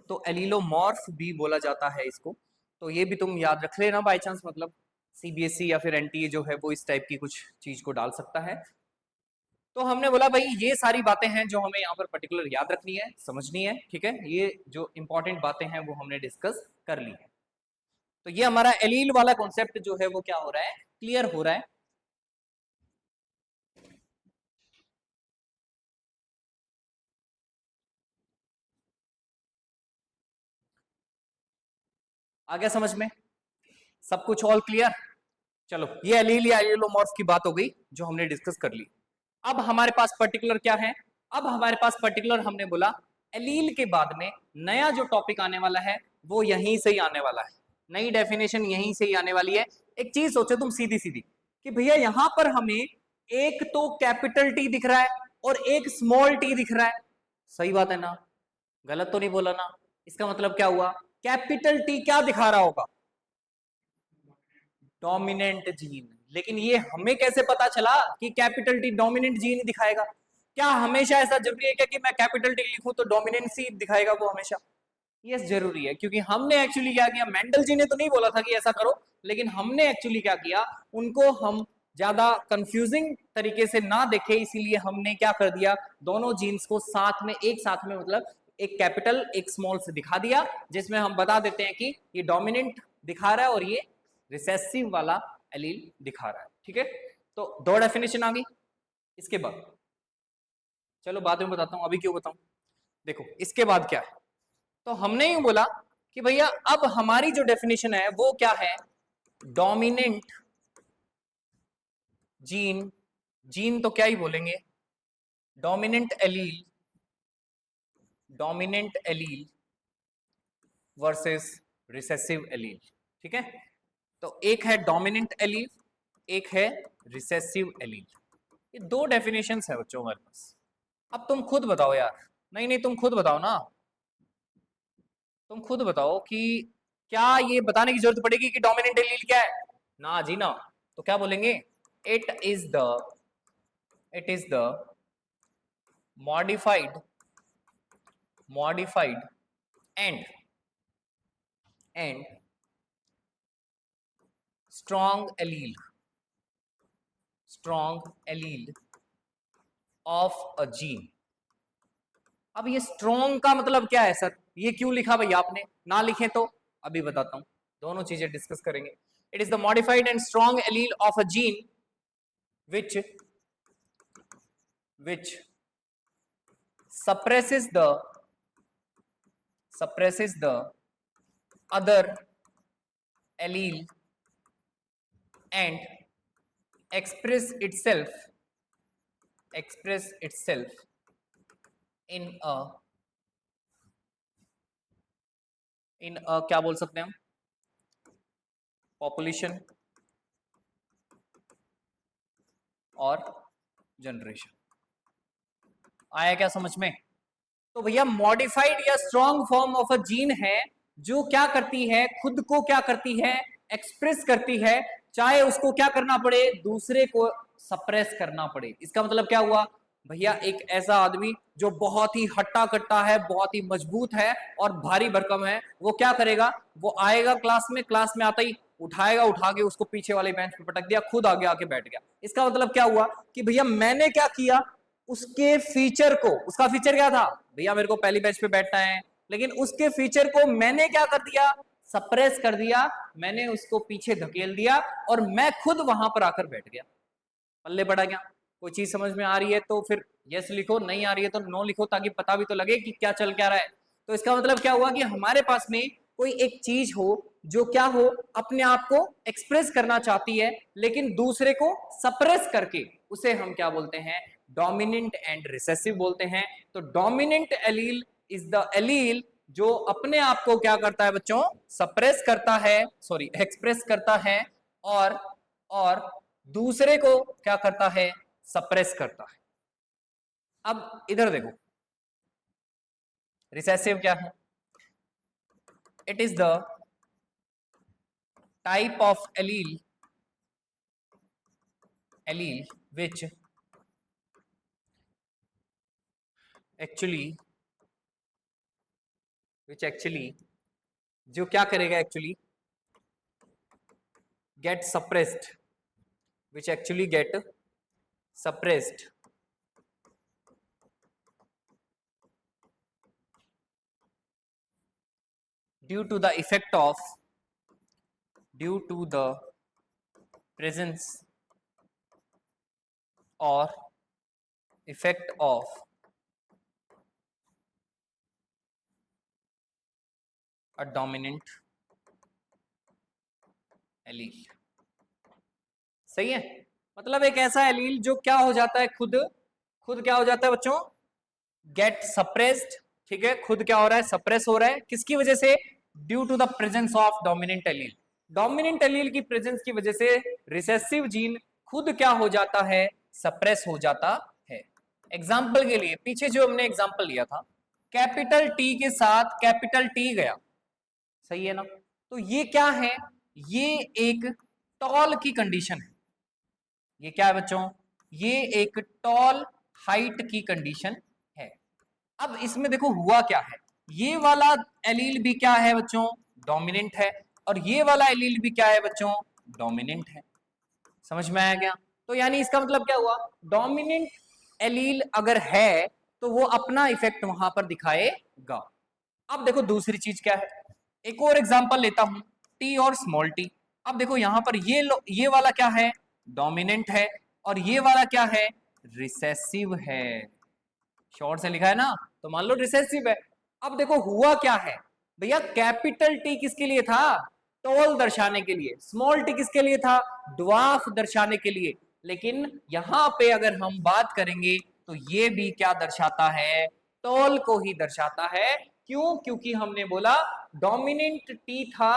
तो एलीलोमॉर्फ भी बोला जाता है इसको। तो ये भी तुम याद रख लेना बाय चांस, मतलब सीबीएसई या फिर एनटीए जो है वो इस टाइप की कुछ चीज को डाल सकता है। तो हमने बोला भाई ये सारी बातें हैं जो हमें यहाँ पर पर्टिकुलर याद रखनी है, समझनी है, ठीक है, ये जो इंपॉर्टेंट बातें हैं वो हमने डिस्कस कर ली है। तो ये हमारा एलील वाला कॉन्सेप्ट जो है वो क्या हो रहा है, क्लियर हो रहा है। आ गया समझ में, सब कुछ ऑल क्लियर? चलो ये एलील या एलीलोमॉर्फ की बात हो गई जो हमने डिस्कस कर ली। अब हमारे पास पर्टिकुलर क्या है, अब हमारे पास पर्टिकुलर हमने बोला एलील के बाद में नया जो टॉपिक आने वाला है वो यहीं से ही आने वाला है, नई डेफिनेशन यहीं से ही आने वाली है। एक चीज सोचो तुम सीधी सीधी कि भैया यहां पर हमें एक तो कैपिटल टी दिख रहा है और एक स्मॉल टी दिख रहा है, सही बात है ना, गलत तो नहीं बोला ना? इसका मतलब क्या हुआ, कैपिटल टी क्या दिखा रहा होगा, डोमिनेंट जीन। लेकिन ये हमें कैसे पता चला कि कैपिटल टी डोमिनेंट जीन दिखाएगा? क्या हमेशा ऐसा जरूरी है क्या कि मैं कैपिटल टी लिखूं तो डोमिनेंसी दिखाएगा वो हमेशा? यस जरूरी है, क्योंकि हमने एक्चुअली क्या किया, मेंडल जी ने तो नहीं बोला था कि ऐसा करो, लेकिन हमने एक्चुअली क्या किया, उनको हम ज्यादा कंफ्यूजिंग तरीके से ना देखे, इसीलिए हमने क्या कर दिया, दोनों जीन्स को साथ में, एक साथ में, मतलब एक कैपिटल एक स्मॉल से दिखा दिया, जिसमें हम बता देते हैं कि ये डोमिनेंट दिखा रहा है और ये रिसेसिव वाला एलील दिखा रहा है, ठीक है। तो दो डेफिनेशन आ गई। इसके बाद चलो बाद में बताता हूं, अभी क्यों बताऊं, देखो इसके बाद क्या है। तो हमने ही बोला कि भैया अब हमारी जो डेफिनेशन है वो क्या है, डोमिनेंट जीन, जीन तो क्या ही बोलेंगे, dominant allele, dominant allele versus recessive allele, ठीक है। तो एक है डोमिनेंट एलील, एक है रिसेसिव एलील, ये दो डेफिनेशंस है बच्चों हमारे पास। अब तुम खुद बताओ यार, नहीं नहीं तुम खुद बताओ ना, तुम खुद बताओ कि क्या ये बताने की जरूरत पड़ेगी कि डोमिनेंट एलील क्या है, ना जी ना। तो क्या बोलेंगे, it is the modified and strong allele of a gene. अब ये स्ट्रॉन्ग का मतलब क्या है सर, ये क्यों लिखा भैया आपने, ना लिखे तो अभी बताता हूं, दोनों चीजें डिस्कस करेंगे। It is the modified and strong allele of a gene which suppresses the other allele and express itself in a क्या बोल सकते हैं हम, पॉपुलेशन और जनरेशन। आया क्या समझ में? तो भैया मॉडिफाइड या strong form of a gene है जो क्या करती है, खुद को क्या करती है, एक्सप्रेस करती है, चाहे उसको क्या करना पड़े, दूसरे को सप्रेस करना पड़े। इसका मतलब क्या हुआ भैया, एक ऐसा आदमी जो बहुत ही हट्टा कट्टा है, बहुत ही मजबूत है और भारी भरकम है, वो क्या करेगा, वो आएगा क्लास में आता ही उठाएगा, उठा के उसको पीछे वाले बेंच पे पटक दिया, खुद आगे आके बैठ गया। इसका मतलब क्या हुआ कि भैया मैंने क्या किया, उसके फीचर को, उसका फीचर क्या था भैया, मेरे को पहली बेंच पे बैठना है, लेकिन उसके फीचर को मैंने क्या कर दिया, सप्रेस कर दिया, मैंने उसको पीछे धकेल दिया और मैं खुद वहां पर आकर बैठ गया। पल्ले पड़ा क्या? कोई चीज समझ में आ रही है तो फिर यस लिखो, नहीं आ रही है तो नो लिखो, ताकि पता भी तो लगे कि क्या चल क्या रहा है। तो इसका मतलब क्या हुआ कि हमारे पास में कोई एक चीज हो जो क्या हो, अपने आप को एक्सप्रेस करना चाहती है लेकिन दूसरे को सप्रेस करके, उसे हम क्या बोलते हैं, डोमिनेंट एंड रिसेसिव बोलते हैं। तो dominant allele is the allele जो अपने आप को क्या करता है बच्चों, सप्रेस करता है, सॉरी एक्सप्रेस करता है, और दूसरे को क्या करता है, सप्रेस करता है। अब इधर देखो, रिसेसिव क्या है, it is the type of allele which actually जो क्या करेगा, actually get suppressed, which actually get suppressed due to the presence or effect of a dominant allele. सही है, मतलब एक ऐसा एलील जो क्या हो जाता है, खुद क्या हो जाता है बच्चों, गेट सप्रेस्ड। ठीक है, खुद क्या हो रहा है, सप्रेस हो रहा है, किसकी वजह से, due to the presence of dominant allele. Dominant allele की प्रेजेंस की वजह से रिसेसिव जीन खुद क्या हो जाता है, सप्रेस हो जाता है। एग्जाम्पल के लिए पीछे जो हमने एग्जाम्पल लिया था, कैपिटल टी के साथ कैपिटल टी गया, सही है ना, तो ये क्या है, ये एक टॉल की कंडीशन है। ये क्या है बच्चों, ये एक टॉल हाइट की कंडीशन है। अब इसमें देखो हुआ क्या है, ये वाला एलील भी क्या है बच्चों, डोमिनेंट है, और ये वाला एलील भी क्या है बच्चों, डोमिनेंट है। समझ में आया क्या, तो यानी इसका मतलब क्या हुआ, डोमिनेंट एलील अगर है तो वो अपना इफेक्ट वहां पर दिखाएगा। अब देखो दूसरी चीज क्या है, एक और एग्जांपल लेता हूं, टी और स्मॉल टी। अब देखो यहां पर ये वाला क्या है, डोमिनेंट है, और ये वाला क्या है, रिसेसिव है। शॉर्ट से लिखा है ना, तो मान लो रिसेसिव है। अब देखो हुआ क्या है भैया, कैपिटल टी किसके लिए था, टॉल दर्शाने के लिए, स्मॉल टी किसके लिए था, ड्वार्फ दर्शाने के लिए। लेकिन यहां पे अगर हम बात करेंगे तो ये भी क्या दर्शाता है, टॉल को ही दर्शाता है। क्यों, क्योंकि हमने बोला डोमिनेंट टी था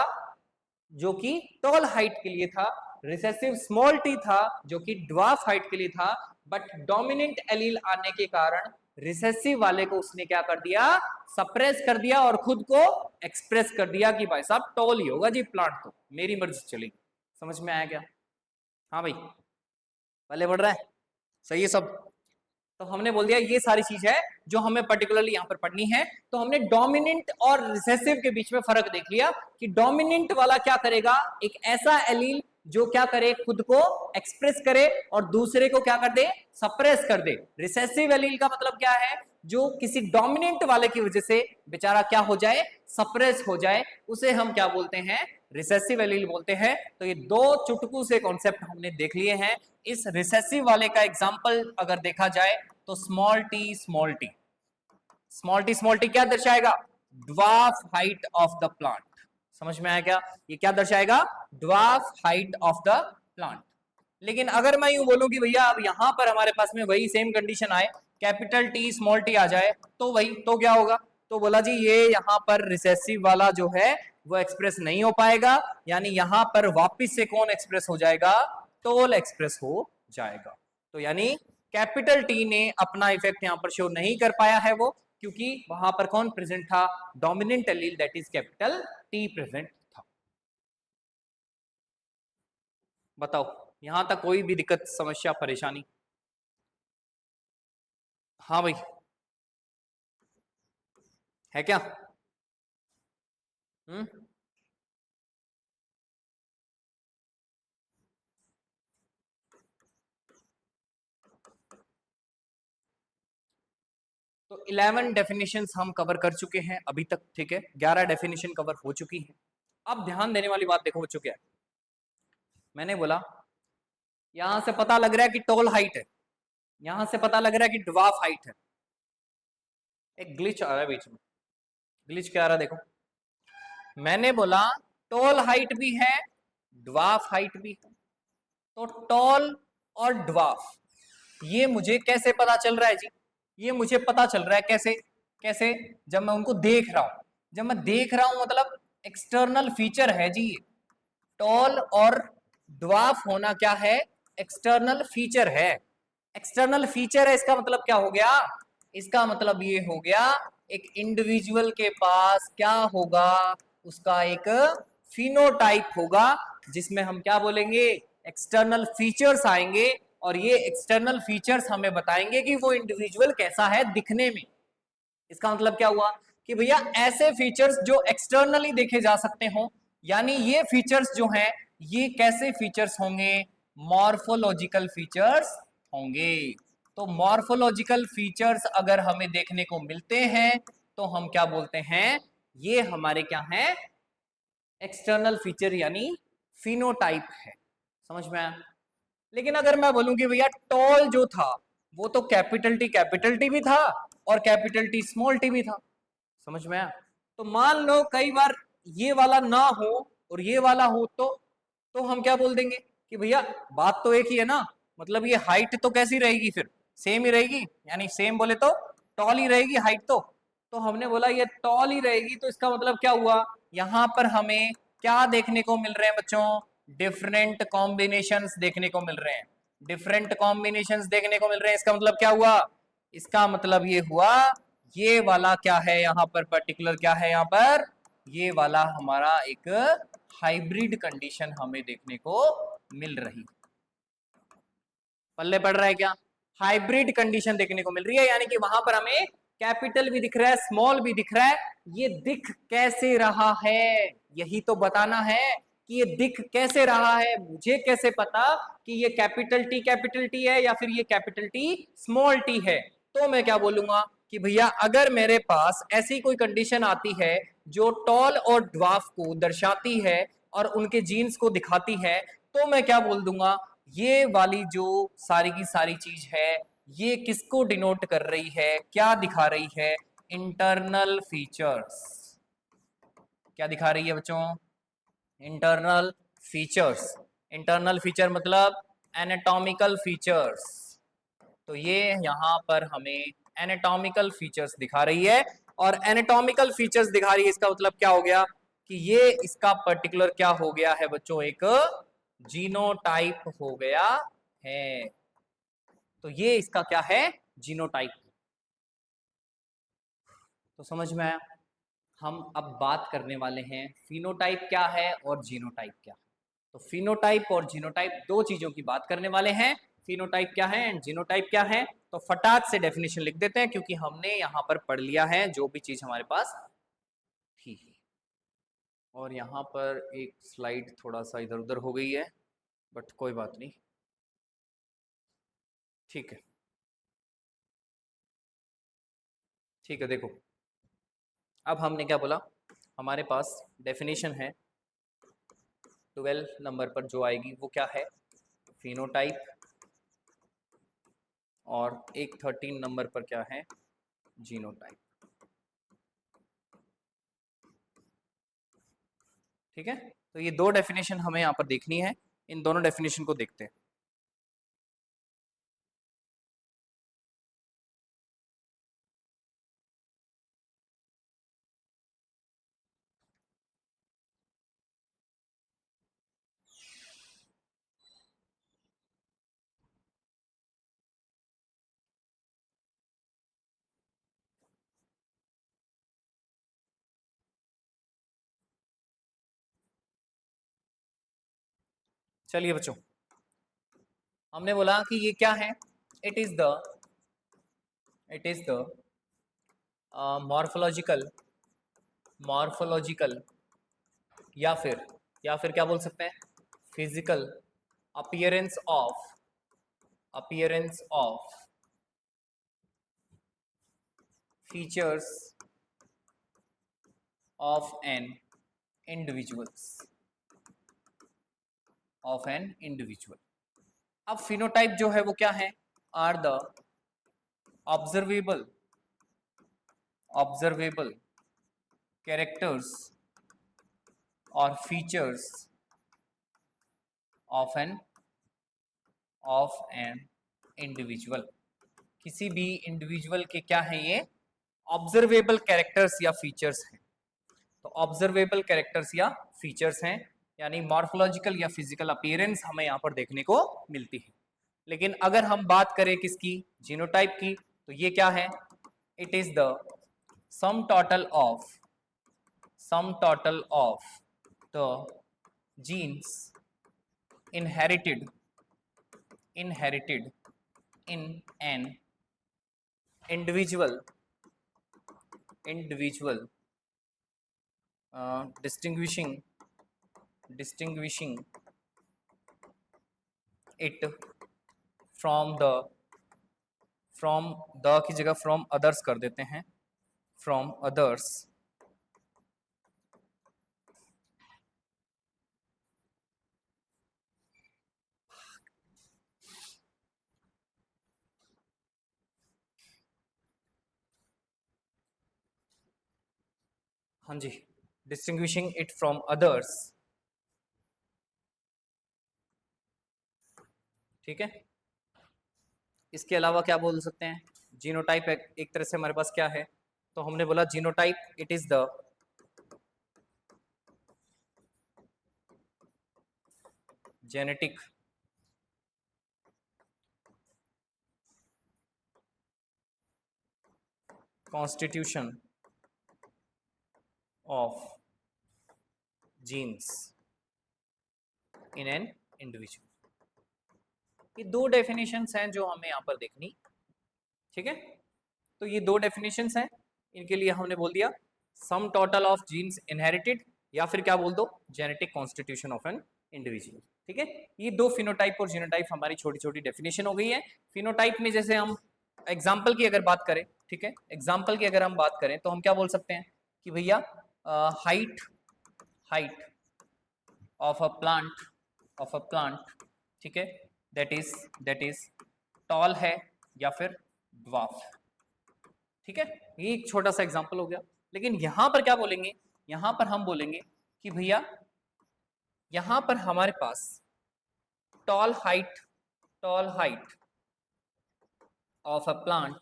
जो कि टॉल हाइट के लिए था, रिसेसिव स्मॉल टी था जो कि ड्वार्फ हाइट के लिए था, बट डोमिनेंट एलील आने के कारण रिसेसिव वाले को उसने क्या कर दिया, सप्रेस कर दिया और खुद को एक्सप्रेस कर दिया कि भाई साहब टॉल ही होगा जी प्लांट, तो मेरी मर्जी चलेगी। समझ में आया क्या, हाँ भाई पहले बढ़ रहा है, सही है सब। तो हमने बोल दिया ये सारी चीज है जो हमें पर्टिकुलरली यहां पर पढ़नी है। तो हमने डोमिनेंट और रिसेसिव के बीच में फर्क देख लिया कि डोमिनेंट वाला क्या करेगा, एक ऐसा एलील जो क्या करे, खुद को एक्सप्रेस करे और दूसरे को क्या कर दे, सप्रेस कर दे। रिसेसिव एलील का मतलब क्या है, जो किसी डोमिनेंट वाले की वजह से बेचारा क्या हो जाए, सप्रेस हो जाए, उसे हम क्या बोलते हैं, रिसेसिव एलील बोलते हैं। तो ये दो चुटकू से कॉन्सेप्ट हमने देख लिए हैं। इस रिसेसिव वाले का एग्जांपल अगर देखा जाए तो small T small T, small T क्या दर्शाएगा, dwarf height of the plant. समझ में आया क्या, ये क्या दर्शाएगा, dwarf height of the plant. लेकिन अगर मैं यूं बोलूं कि भैया अब यहां पर हमारे पास में वही सेम कंडीशन आए, कैपिटल टी स्मॉल टी आ जाए, तो वही तो क्या होगा, तो बोला जी ये यहां पर रिसेसिव वाला जो है वो एक्सप्रेस नहीं हो पाएगा, यानी यहां पर वापिस से कौन एक्सप्रेस हो जाएगा, टॉल एक्सप्रेस हो जाएगा। तो यानी कैपिटल टी ने अपना इफेक्ट यहां पर शो नहीं कर पाया है वो, क्योंकि वहां पर कौन प्रेजेंट था, dominant allele that is capital T present था। बताओ यहां तक कोई भी दिक्कत समस्या परेशानी, हाँ भाई है क्या, हम्म, तो 11 डेफिनेशंस हम कवर कर चुके हैं अभी तक, ठीक है, 11 डेफिनेशन कवर हो चुकी है। अब ध्यान देने वाली बात देखो बच्चों क्या है, मैंने बोला यहां से पता लग रहा है कि टॉल हाइट है, यहां से पता लग रहा है कि ड्वार्फ हाइट है। एक ग्लिच आ रहा है बीच में, ग्लिच क्या आ रहा है देखो, मैंने बोला टॉल हाइट भी है, ड्वार्फ हाइट भी है। तो टॉल और ड्वार्फ ये मुझे कैसे पता चल रहा है जी? ये मुझे पता चल रहा है कैसे? कैसे? जब मैं उनको देख रहा हूं। जब मैं देख रहा हूं मतलब एक्सटर्नल फीचर है जी। टॉल और ड्वार्फ होना क्या है? एक्सटर्नल फीचर है। एक्सटर्नल फीचर है, इसका मतलब क्या हो गया? इसका मतलब ये हो गया एक इंडिविजुअल के पास क्या होगा? उसका एक फिनोटाइप होगा, जिसमें हम क्या बोलेंगे? एक्सटर्नल फीचर्स आएंगे, और ये एक्सटर्नल फीचर्स हमें बताएंगे कि वो इंडिविजुअल कैसा है दिखने में। इसका मतलब क्या हुआ कि भैया ऐसे फीचर्स जो एक्सटर्नली देखे जा सकते हो, यानी ये फीचर्स जो हैं ये कैसे फीचर्स होंगे? मॉर्फोलॉजिकल फीचर्स होंगे। तो मॉर्फोलॉजिकल फीचर्स अगर हमें देखने को मिलते हैं तो हम क्या बोलते हैं? ये हमारे क्या हैं? एक्सटर्नल फीचर यानी फिनोटाइप है। समझ में आया? लेकिन अगर मैं बोलूं कि भैया टॉल जो था वो तो कैपिटल टी भी था और कैपिटल टी स्मॉल टी भी था। समझ में आया? तो मान लो कई बार ये वाला ना हो और ये वाला हो, तो हम क्या बोल देंगे कि भैया बात तो एक ही है ना, मतलब ये हाइट तो कैसी रहेगी फिर? सेम ही रहेगी, यानी सेम बोले तो टॉल ही रहेगी हाइट तो हमने बोला ये टॉल ही रहेगी, तो इसका मतलब क्या हुआ? यहां पर हमें क्या देखने को मिल रहे हैं बच्चों? डिफरेंट कॉम्बिनेशंस देखने को मिल रहे हैं। डिफरेंट कॉम्बिनेशंस देखने को मिल रहे हैं, इसका मतलब क्या हुआ? इसका मतलब ये हुआ ये वाला क्या है यहाँ पर? पर्टिकुलर क्या है यहाँ पर? ये वाला हमारा एक हाइब्रिड कंडीशन हमें देखने को मिल रही। पल्ले पड़ रहा है क्या? हाइब्रिड कंडीशन देखने को मिल रही है, यानी कि वहां पर हमें कैपिटल भी दिख रहा है, स्मॉल भी दिख रहा है। ये दिख कैसे रहा है? यही तो बताना है कि ये दिख कैसे रहा है। मुझे कैसे पता कि ये कैपिटल टी है या फिर ये कैपिटल टी स्मॉल टी है? तो मैं क्या बोलूंगा कि भैया अगर मेरे पास ऐसी कोई कंडीशन आती है जो टॉल और ड्वार्फ को दर्शाती है और उनके जीन्स को दिखाती है, तो मैं क्या बोल दूंगा? ये वाली जो सारी की सारी चीज है ये किसको डिनोट कर रही है? क्या दिखा रही है? Internal features. क्या दिखा रही है बच्चों? Internal features. इंटरनल फीचर मतलब एनाटॉमिकल फीचर्स। तो ये यहां पर हमें एनाटॉमिकल फीचर्स दिखा रही है, और एनाटॉमिकल फीचर्स दिखा रही है इसका मतलब क्या हो गया कि ये इसका पर्टिकुलर क्या हो गया है बच्चों? एक जीनोटाइप हो गया है। तो ये इसका क्या है? जीनोटाइप। तो समझ में आया? हम अब बात करने वाले हैं फिनोटाइप क्या है और जीनोटाइप क्या है। तो फिनोटाइप और जीनोटाइप दो चीजों की बात करने वाले हैं। फिनोटाइप क्या है एंड जीनोटाइप क्या है, तो फटाक से डेफिनेशन लिख देते हैं, क्योंकि हमने यहां पर पढ़ लिया है जो भी चीज हमारे पास थी। और यहाँ पर एक स्लाइड थोड़ा सा इधर उधर हो गई है, बट कोई बात नहीं, ठीक है। ठीक है, देखो अब हमने क्या बोला? हमारे पास डेफिनेशन है 12 नंबर पर जो आएगी वो क्या है? फिनोटाइप। और एक 13 नंबर पर क्या है? जीनोटाइप। ठीक है, तो ये दो डेफिनेशन हमें यहाँ पर देखनी है। इन दोनों डेफिनेशन को देखते हैं। चलिए बच्चों, हमने बोला कि ये क्या है? It is the morphological morphological या फिर क्या बोल सकते हैं? Physical appearance of features of an individual. अब फिनोटाइप जो है वो क्या है? आर द ऑब्जर्वेबल कैरेक्टर्स और फीचर्स ऑफ एन इंडिविजुअल, किसी भी इंडिविजुअल के क्या है ये ऑब्जर्वेबल कैरेक्टर्स या फीचर्स हैं। तो ऑब्जर्वेबल कैरेक्टर्स या फीचर्स हैं, यानी मॉर्फोलॉजिकल या फिजिकल अपीयरेंस हमें यहाँ पर देखने को मिलती है। लेकिन अगर हम बात करें किसकी, जीनोटाइप की, तो ये क्या है, it is the sum total of the genes inherited in an individual distinguishing it from the की जगह from others कर देते हैं, from others, हाँ जी, distinguishing it from others, ठीक है। इसके अलावा क्या बोल सकते हैं, जीनोटाइप एक तरह से हमारे पास क्या है, तो हमने बोला genotype it is the genetic constitution of genes in an individual. ये दो डेफिनेशंस हैं जो हमें यहाँ पर देखनी, ठीक है। तो ये दो डेफिनेशंस हैं, इनके लिए हमने बोल दिया sum total of genes inherited, या फिर क्या बोल दो genetic constitution of an individual, ठीक है। ये दो फिनोटाइप और जीनोटाइप हमारी छोटी छोटी डेफिनेशन हो गई है। फिनोटाइप में जैसे हम एग्जाम्पल की अगर बात करें, ठीक है, एग्जाम्पल की अगर हम बात करें तो हम क्या बोल सकते हैं कि भैया हाइट ऑफ अ प्लांट, ठीक है, दैट इज टॉल है या फिर ड्वार्फ, ठीक है। ये एक छोटा सा एग्जांपल हो गया। लेकिन यहां पर क्या बोलेंगे, यहां पर हम बोलेंगे कि भैया यहां पर हमारे पास tall height of a plant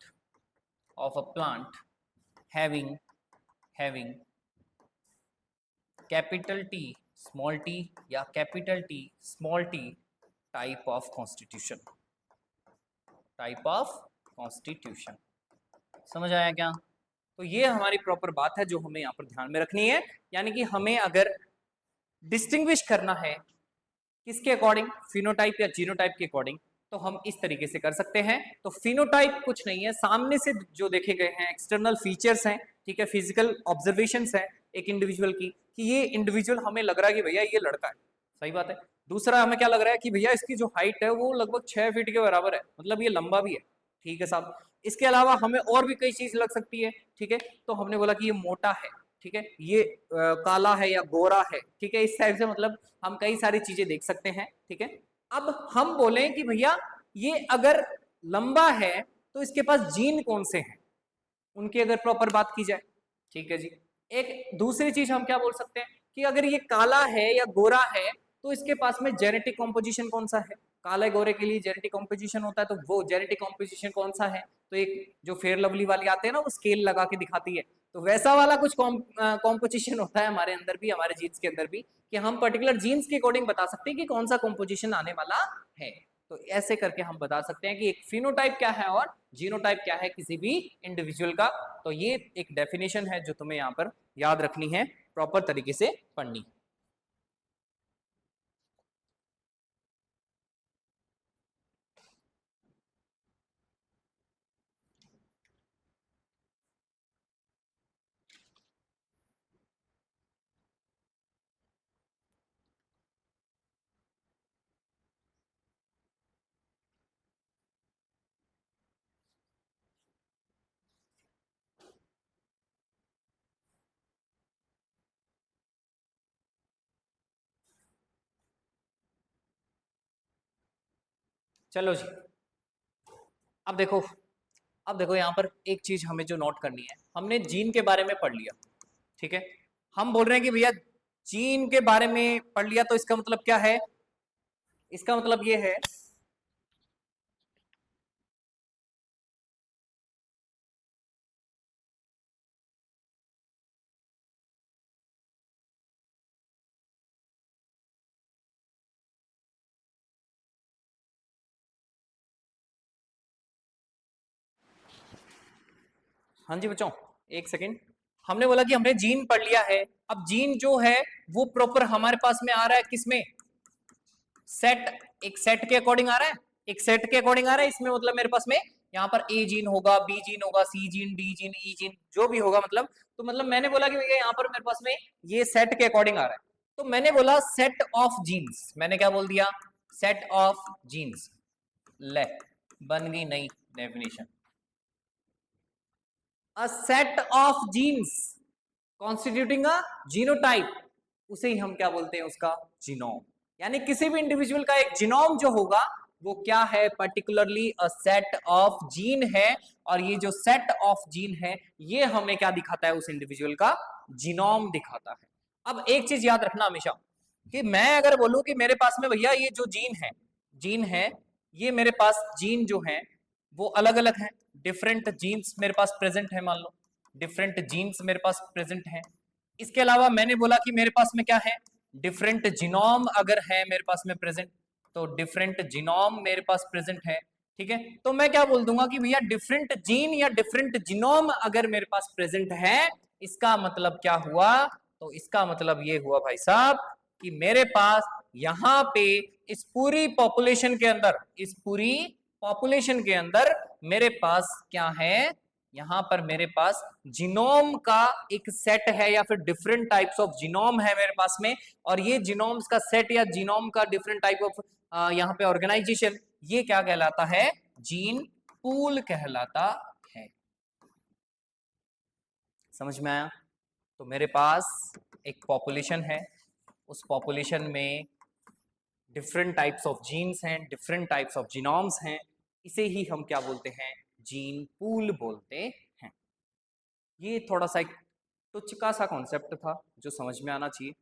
having capital T small T या capital T small T type of constitution. समझ आया क्या? तो ये हमारी प्रॉपर बात है जो हमें यहाँ पर ध्यान में रखनी है, यानी कि हमें अगर डिस्टिंग्विश करना है किसके अकॉर्डिंग, फिनोटाइप या जीनोटाइप के अकॉर्डिंग, तो हम इस तरीके से कर सकते हैं। तो फिनोटाइप कुछ नहीं है, सामने से जो देखे गए हैं एक्सटर्नल फीचर्स हैं, ठीक है, फिजिकल ऑब्जर्वेशंस हैं एक इंडिविजुअल की, कि ये इंडिविजुअल हमें लग रहा है कि भैया ये लड़का है, सही बात है। दूसरा हमें क्या लग रहा है कि भैया इसकी जो हाइट है वो लगभग 6 फीट के बराबर है, मतलब ये लंबा भी है, ठीक है साहब। इसके अलावा हमें और भी कई चीज लग सकती है, ठीक है। तो हमने बोला कि ये मोटा है, ठीक है, ये काला है या गोरा है, ठीक है, इस टाइप से मतलब हम कई सारी चीजें देख सकते हैं, ठीक है। अब हम बोले कि भैया ये अगर लंबा है तो इसके पास जीन कौन से हैं, उनकी अगर प्रॉपर बात की जाए, ठीक है जी। एक दूसरी चीज हम क्या बोल सकते हैं कि अगर ये काला है या गोरा है तो इसके पास में जेनेटिक कॉम्पोजिशन कौन सा है, काले गोरे के लिए जेनेटिक कॉम्पोजिशन होता है, तो वो जेनेटिक कॉम्पोजिशन कौन सा है, तो एक जो फेयर लवली वाली आते हैं ना वो स्केल लगा के दिखाती है, तो वैसा वाला कुछ कॉम्पोजिशन होता है हमारे अंदर भी, हमारे जीन्स के अंदर भी, कि हम पर्टिकुलर जीन्स के अकॉर्डिंग बता सकते हैं कि कौन सा कॉम्पोजिशन आने वाला है। तो ऐसे करके हम बता सकते हैं कि एक फिनोटाइप क्या है और जीनोटाइप क्या है किसी भी इंडिविजुअल का। तो ये एक डेफिनेशन है जो तुम्हें यहाँ पर याद रखनी है, प्रॉपर तरीके से पढ़नी। चलो जी, अब देखो, अब देखो यहाँ पर एक चीज हमें जो नोट करनी है, हमने जीन के बारे में पढ़ लिया, ठीक है। हम बोल रहे हैं कि भैया जीन के बारे में पढ़ लिया तो इसका मतलब क्या है, इसका मतलब ये है हाँ जी बच्चों, एक सेकेंड। हमने बोला कि हमने जीन पढ़ लिया है। अब जीन जो है वो प्रॉपर हमारे पास में आ रहा है किसमें, सेट, एक सेट के अकॉर्डिंग आ रहा है, एक सेट के अकॉर्डिंग आ रहा है। इसमें मतलब मेरे पास में यहाँ पर ए जीन होगा, बी जीन होगा, C gene, D gene, E gene, जो भी होगा मतलब। तो मतलब मैंने बोला कि भैया यहाँ पर मेरे पास में ये सेट के अकॉर्डिंग आ रहा है, तो मैंने बोला सेट ऑफ जीन्स। मैंने क्या बोल दिया, सेट ऑफ जीन्स। ले, बन गई नई definition. A set of genes constituting a genotype, उसे ही हम क्या बोलते हैं, उसका जीनोम। यानी किसी भी इंडिविजुअल का एक जीनोम जो होगा वो क्या है, particularly a set of gene है। और ये जो सेट ऑफ जीन है ये हमें क्या दिखाता है, उस इंडिविजुअल का जीनोम दिखाता है। अब एक चीज याद रखना हमेशा कि मैं अगर बोलूं कि मेरे पास में भैया ये जो जीन है, जीन है, ये मेरे पास जीन जो है वो अलग अलग है, डिफरेंट जीन्स मेरे पास प्रेजेंट है, मान लो डिफरेंट जीन्स मेरे पास प्रेजेंट है। इसके अलावा मैंने बोला कि मेरे पास में क्या है, डिफरेंट जीनोम अगर है मेरे पास में प्रेजेंट, तो डिफरेंट जीनोम मेरे पास प्रेजेंट है। ठीक है, तो मैं क्या बोल दूंगा कि भैया डिफरेंट जीन या डिफरेंट जीनोम अगर मेरे पास प्रेजेंट है, इसका मतलब क्या हुआ, तो इसका मतलब ये हुआ भाई साहब कि मेरे पास यहां पे इस पूरी पॉपुलेशन के अंदर, इस पूरी पॉपुलेशन के अंदर मेरे पास क्या है, यहां पर मेरे पास जीनोम का एक सेट है या फिर डिफरेंट टाइप्स ऑफ जीनोम है मेरे पास में। और ये जीनोम्स का सेट या जीनोम का डिफरेंट टाइप ऑफ यहाँ पे ऑर्गेनाइजेशन, ये क्या कहलाता है, जीन पूल कहलाता है। समझ में आया? तो मेरे पास एक पॉपुलेशन है, उस पॉपुलेशन में डिफरेंट टाइप्स ऑफ जीन्स हैं, डिफरेंट टाइप्स ऑफ जीनोम्स हैं, इसे ही हम क्या बोलते हैं, जीन पूल बोलते हैं। ये थोड़ा सा एक तुच्छ सा कॉन्सेप्ट था जो समझ में आना चाहिए।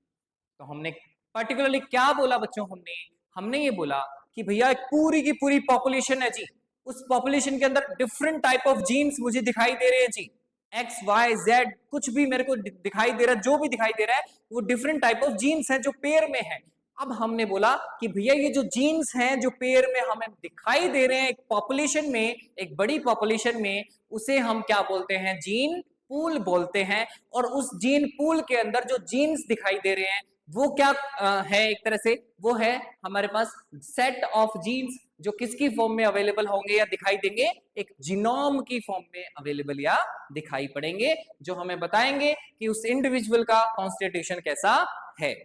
तो हमने पर्टिकुलरली क्या बोला बच्चों, हमने हमने ये बोला कि भैया एक पूरी की पूरी पॉपुलेशन है जी, उस पॉपुलेशन के अंदर डिफरेंट टाइप ऑफ जीन्स मुझे दिखाई दे रहे हैं जी, एक्स वाई जेड कुछ भी मेरे को दिखाई दे रहा है, जो भी दिखाई दे रहा है वो डिफरेंट टाइप ऑफ जीन्स हैं जो पेयर में है। अब हमने बोला कि भैया ये जो जीन्स हैं जो पेयर में हमें दिखाई दे रहे हैं एक पॉपुलेशन में, एक बड़ी पॉपुलेशन में, उसे हम क्या बोलते हैं, जीन पूल बोलते हैं। और उस जीन पूल के अंदर जो जीन्स दिखाई दे रहे हैं वो क्या है, एक तरह से वो है हमारे पास सेट ऑफ जीन्स जो किसकी फॉर्म में अवेलेबल होंगे या दिखाई देंगे, एक जीनोम की फॉर्म में अवेलेबल या दिखाई पड़ेंगे, जो हमें बताएंगे कि उस इंडिविजुअल का कॉन्स्टिट्यूशन कैसा है।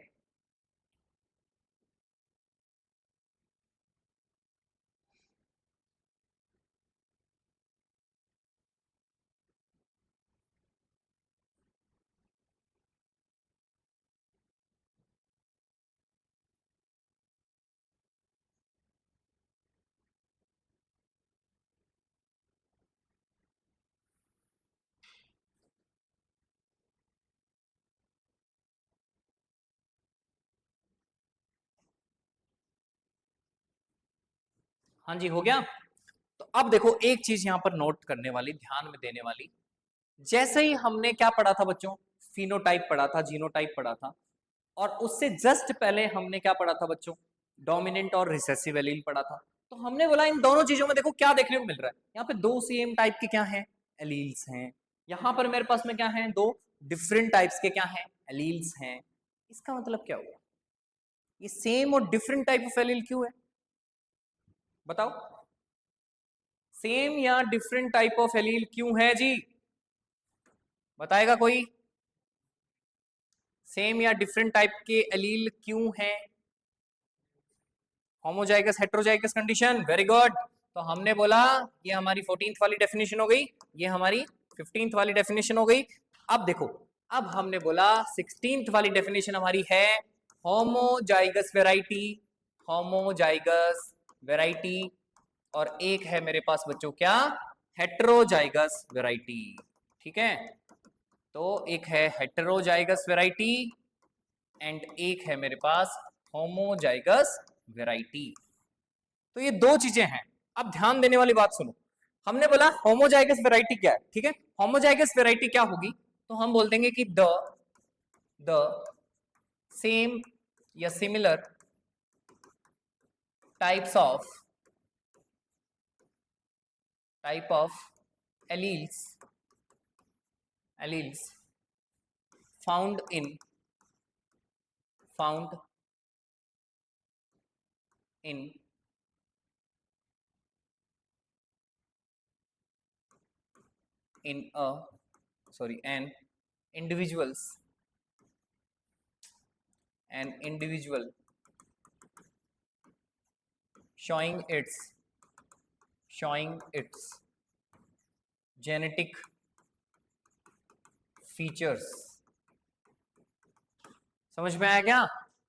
हाँ जी, हो गया। तो अब देखो एक चीज यहां पर नोट करने वाली, ध्यान में देने वाली, जैसे ही हमने क्या पढ़ा था बच्चों, फिनोटाइप पढ़ा था, जीनोटाइप पढ़ा था, और उससे जस्ट पहले हमने क्या पढ़ा था बच्चों, डोमिनेंट और रिसेसिव एलील पढ़ा था। तो हमने बोला इन दोनों चीजों में देखो क्या देखने को मिल रहा है, यहाँ पे दो सेम टाइप के क्या हैं, एलील्स हैं। यहाँ पर मेरे पास में क्या है, दो डिफरेंट टाइप्स के क्या हैं, एलील्स हैं। इसका मतलब क्या हुआ, ये सेम और डिफरेंट टाइप ऑफ एलील क्यों है, बताओ, सेम या डिफरेंट टाइप ऑफ एलील क्यों है जी, बताएगा कोई, सेम या डिफरेंट टाइप के एलील क्यों हैं, homozygous heterozygous condition, very good. तो हमने बोला ये हमारी 14th वाली डेफिनेशन हो गई, ये हमारी 15th वाली डेफिनेशन हो गई। अब देखो, अब हमने बोला 16th वाली डेफिनेशन हमारी है होमोजाइगस वेराइटी, होमोजाइगस वेराइटी, और एक है मेरे पास बच्चों क्या, हेटेरोजाइगस वेराइटी। ठीक है, तो एक है हेटेरोजाइगस वेराइटी एंड एक है मेरे पास होमोजाइगस वैरायटी। तो ये दो चीजें हैं। अब ध्यान देने वाली बात सुनो, हमने बोला होमोजाइगस वैरायटी क्या है, ठीक है। होमोजाइगस वैरायटी क्या होगी, तो हम बोल देंगे कि द सेम या similar type of alleles found in an individual showing its genetic features. समझ में आया क्या?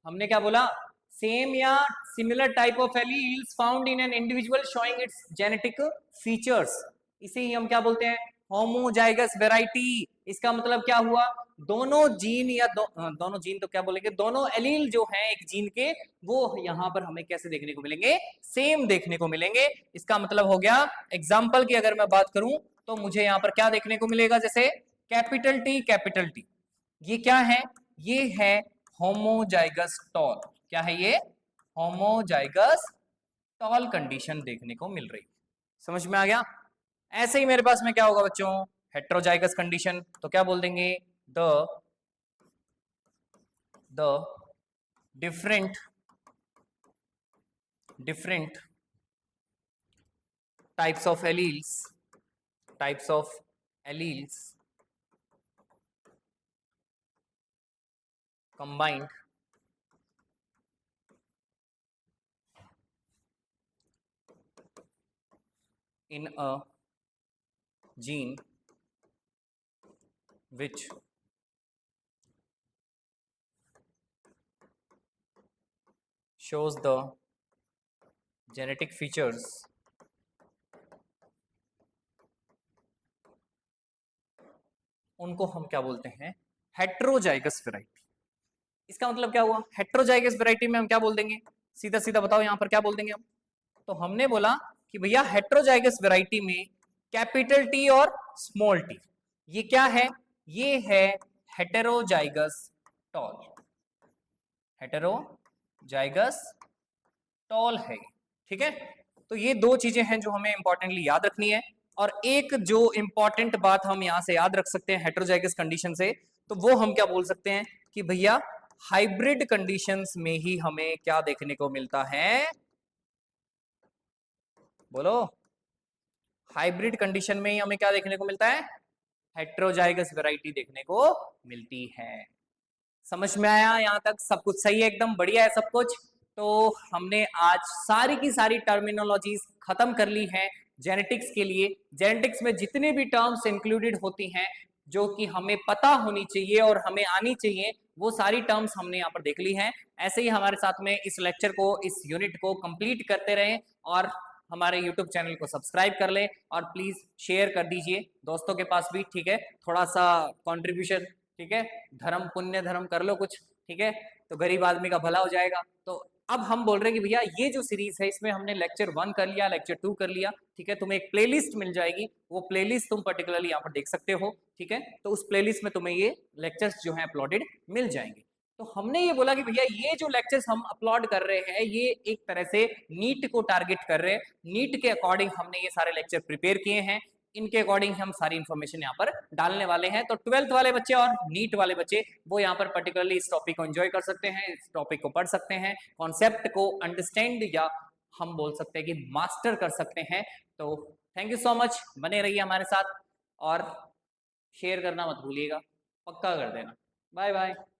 हमने क्या बोला, सेम या similar type of alleles found in an individual showing it's genetic features, इसे ही हम क्या बोलते हैं, होमोजाइगस वैरायटी। इसका मतलब क्या हुआ, दोनों जीन या दोनों जीन तो क्या बोलेंगे, दोनों एलील जो हैं एक जीन के, वो यहाँ पर हमें कैसे देखने को मिलेंगे, सेम देखने को मिलेंगे। इसका मतलब हो गया, एग्जाम्पल की अगर मैं बात करूं तो मुझे यहाँ पर क्या देखने को मिलेगा, जैसे कैपिटल टी, ये क्या है, ये है होमोजाइगस टॉल। क्या है ये, होमोजाइगस टॉल कंडीशन देखने को मिल रही। समझ में आ गया? ऐसे ही मेरे पास में क्या होगा बच्चों, हेट्रोजाइगस कंडीशन, तो क्या बोल देंगे, the different types of alleles combined in a gene which shows the genetic features उनको हम क्या बोलते हैं, हेट्रोजाइगस वैरायटी। इसका मतलब क्या हुआ, हेट्रोजाइगस वैरायटी में हम क्या बोल देंगे, सीधा सीधा बताओ यहां पर क्या बोल देंगे हम। तो हमने बोला कि भैया हेट्रोजाइगस वैरायटी में कैपिटल टी और स्मॉल टी, ये क्या है, ये है हेटेरोजाइगस टॉल। हेटेरोजाइगस टॉल है, ठीक है। तो ये दो चीजें हैं जो हमें इंपॉर्टेंटली याद रखनी है। और एक जो इंपॉर्टेंट बात हम यहां से याद रख सकते हैं हेटेरोजाइगस कंडीशन से, तो वो हम क्या बोल सकते हैं कि भैया हाइब्रिड कंडीशंस में ही हमें क्या देखने को मिलता है, बोलो, हाइब्रिड कंडीशन में ही हमें क्या देखने को मिलता है, हेट्रोजाइगस वैरायटी देखने को मिलती है। समझ में आया? यहां तक सब कुछ सही है, एकदम बढ़िया है सब कुछ। तो हमने आज सारी की सारी टर्मिनोलॉजीज खत्म कर ली है जेनेटिक्स के लिए। जेनेटिक्स में जितने भी टर्म्स इंक्लूडेड होती हैं जो कि हमें पता होनी चाहिए और हमें आनी चाहिए, वो सारी टर्म्स हमने यहाँ पर देख ली हैं। ऐसे ही हमारे साथ में इस लेक्चर को, इस यूनिट को कंप्लीट करते रहें और हमारे YouTube चैनल को सब्सक्राइब कर लें और प्लीज शेयर कर दीजिए दोस्तों के पास भी, ठीक है। थोड़ा सा कंट्रीब्यूशन, ठीक है, धर्म पुण्य धर्म कर लो कुछ, ठीक है, तो गरीब आदमी का भला हो जाएगा। तो अब हम बोल रहे हैं कि भैया ये जो सीरीज है इसमें हमने लेक्चर 1 कर लिया, लेक्चर 2 कर लिया, ठीक है। तुम्हें एक प्लेलिस्ट मिल जाएगी, वो प्लेलिस्ट तुम पर्टिकुलरली यहाँ पर देख सकते हो, ठीक है। तो उस प्लेलिस्ट में तुम्हें ये लेक्चर्स जो है अपलोडेड मिल जाएंगे। तो हमने ये बोला कि भैया ये जो लेक्चर्स हम अपलोड कर रहे हैं ये एक तरह से नीट को टारगेट कर रहे हैं, नीट के अकॉर्डिंग हमने ये सारे लेक्चर प्रिपेयर किए हैं, इनके अकॉर्डिंग हम सारी इंफॉर्मेशन यहाँ पर डालने वाले हैं। तो 12th वाले बच्चे और नीट वाले बच्चे वो यहाँ पर पर्टिकुलरली इस टॉपिक को एंजॉय कर सकते हैं, इस टॉपिक को पढ़ सकते हैं, कॉन्सेप्ट को अंडरस्टैंड या हम बोल सकते हैं कि मास्टर कर सकते हैं। तो थैंक यू सो मच, बने रहिए हमारे साथ और शेयर करना मत भूलिएगा, पक्का कर देना। Bye bye.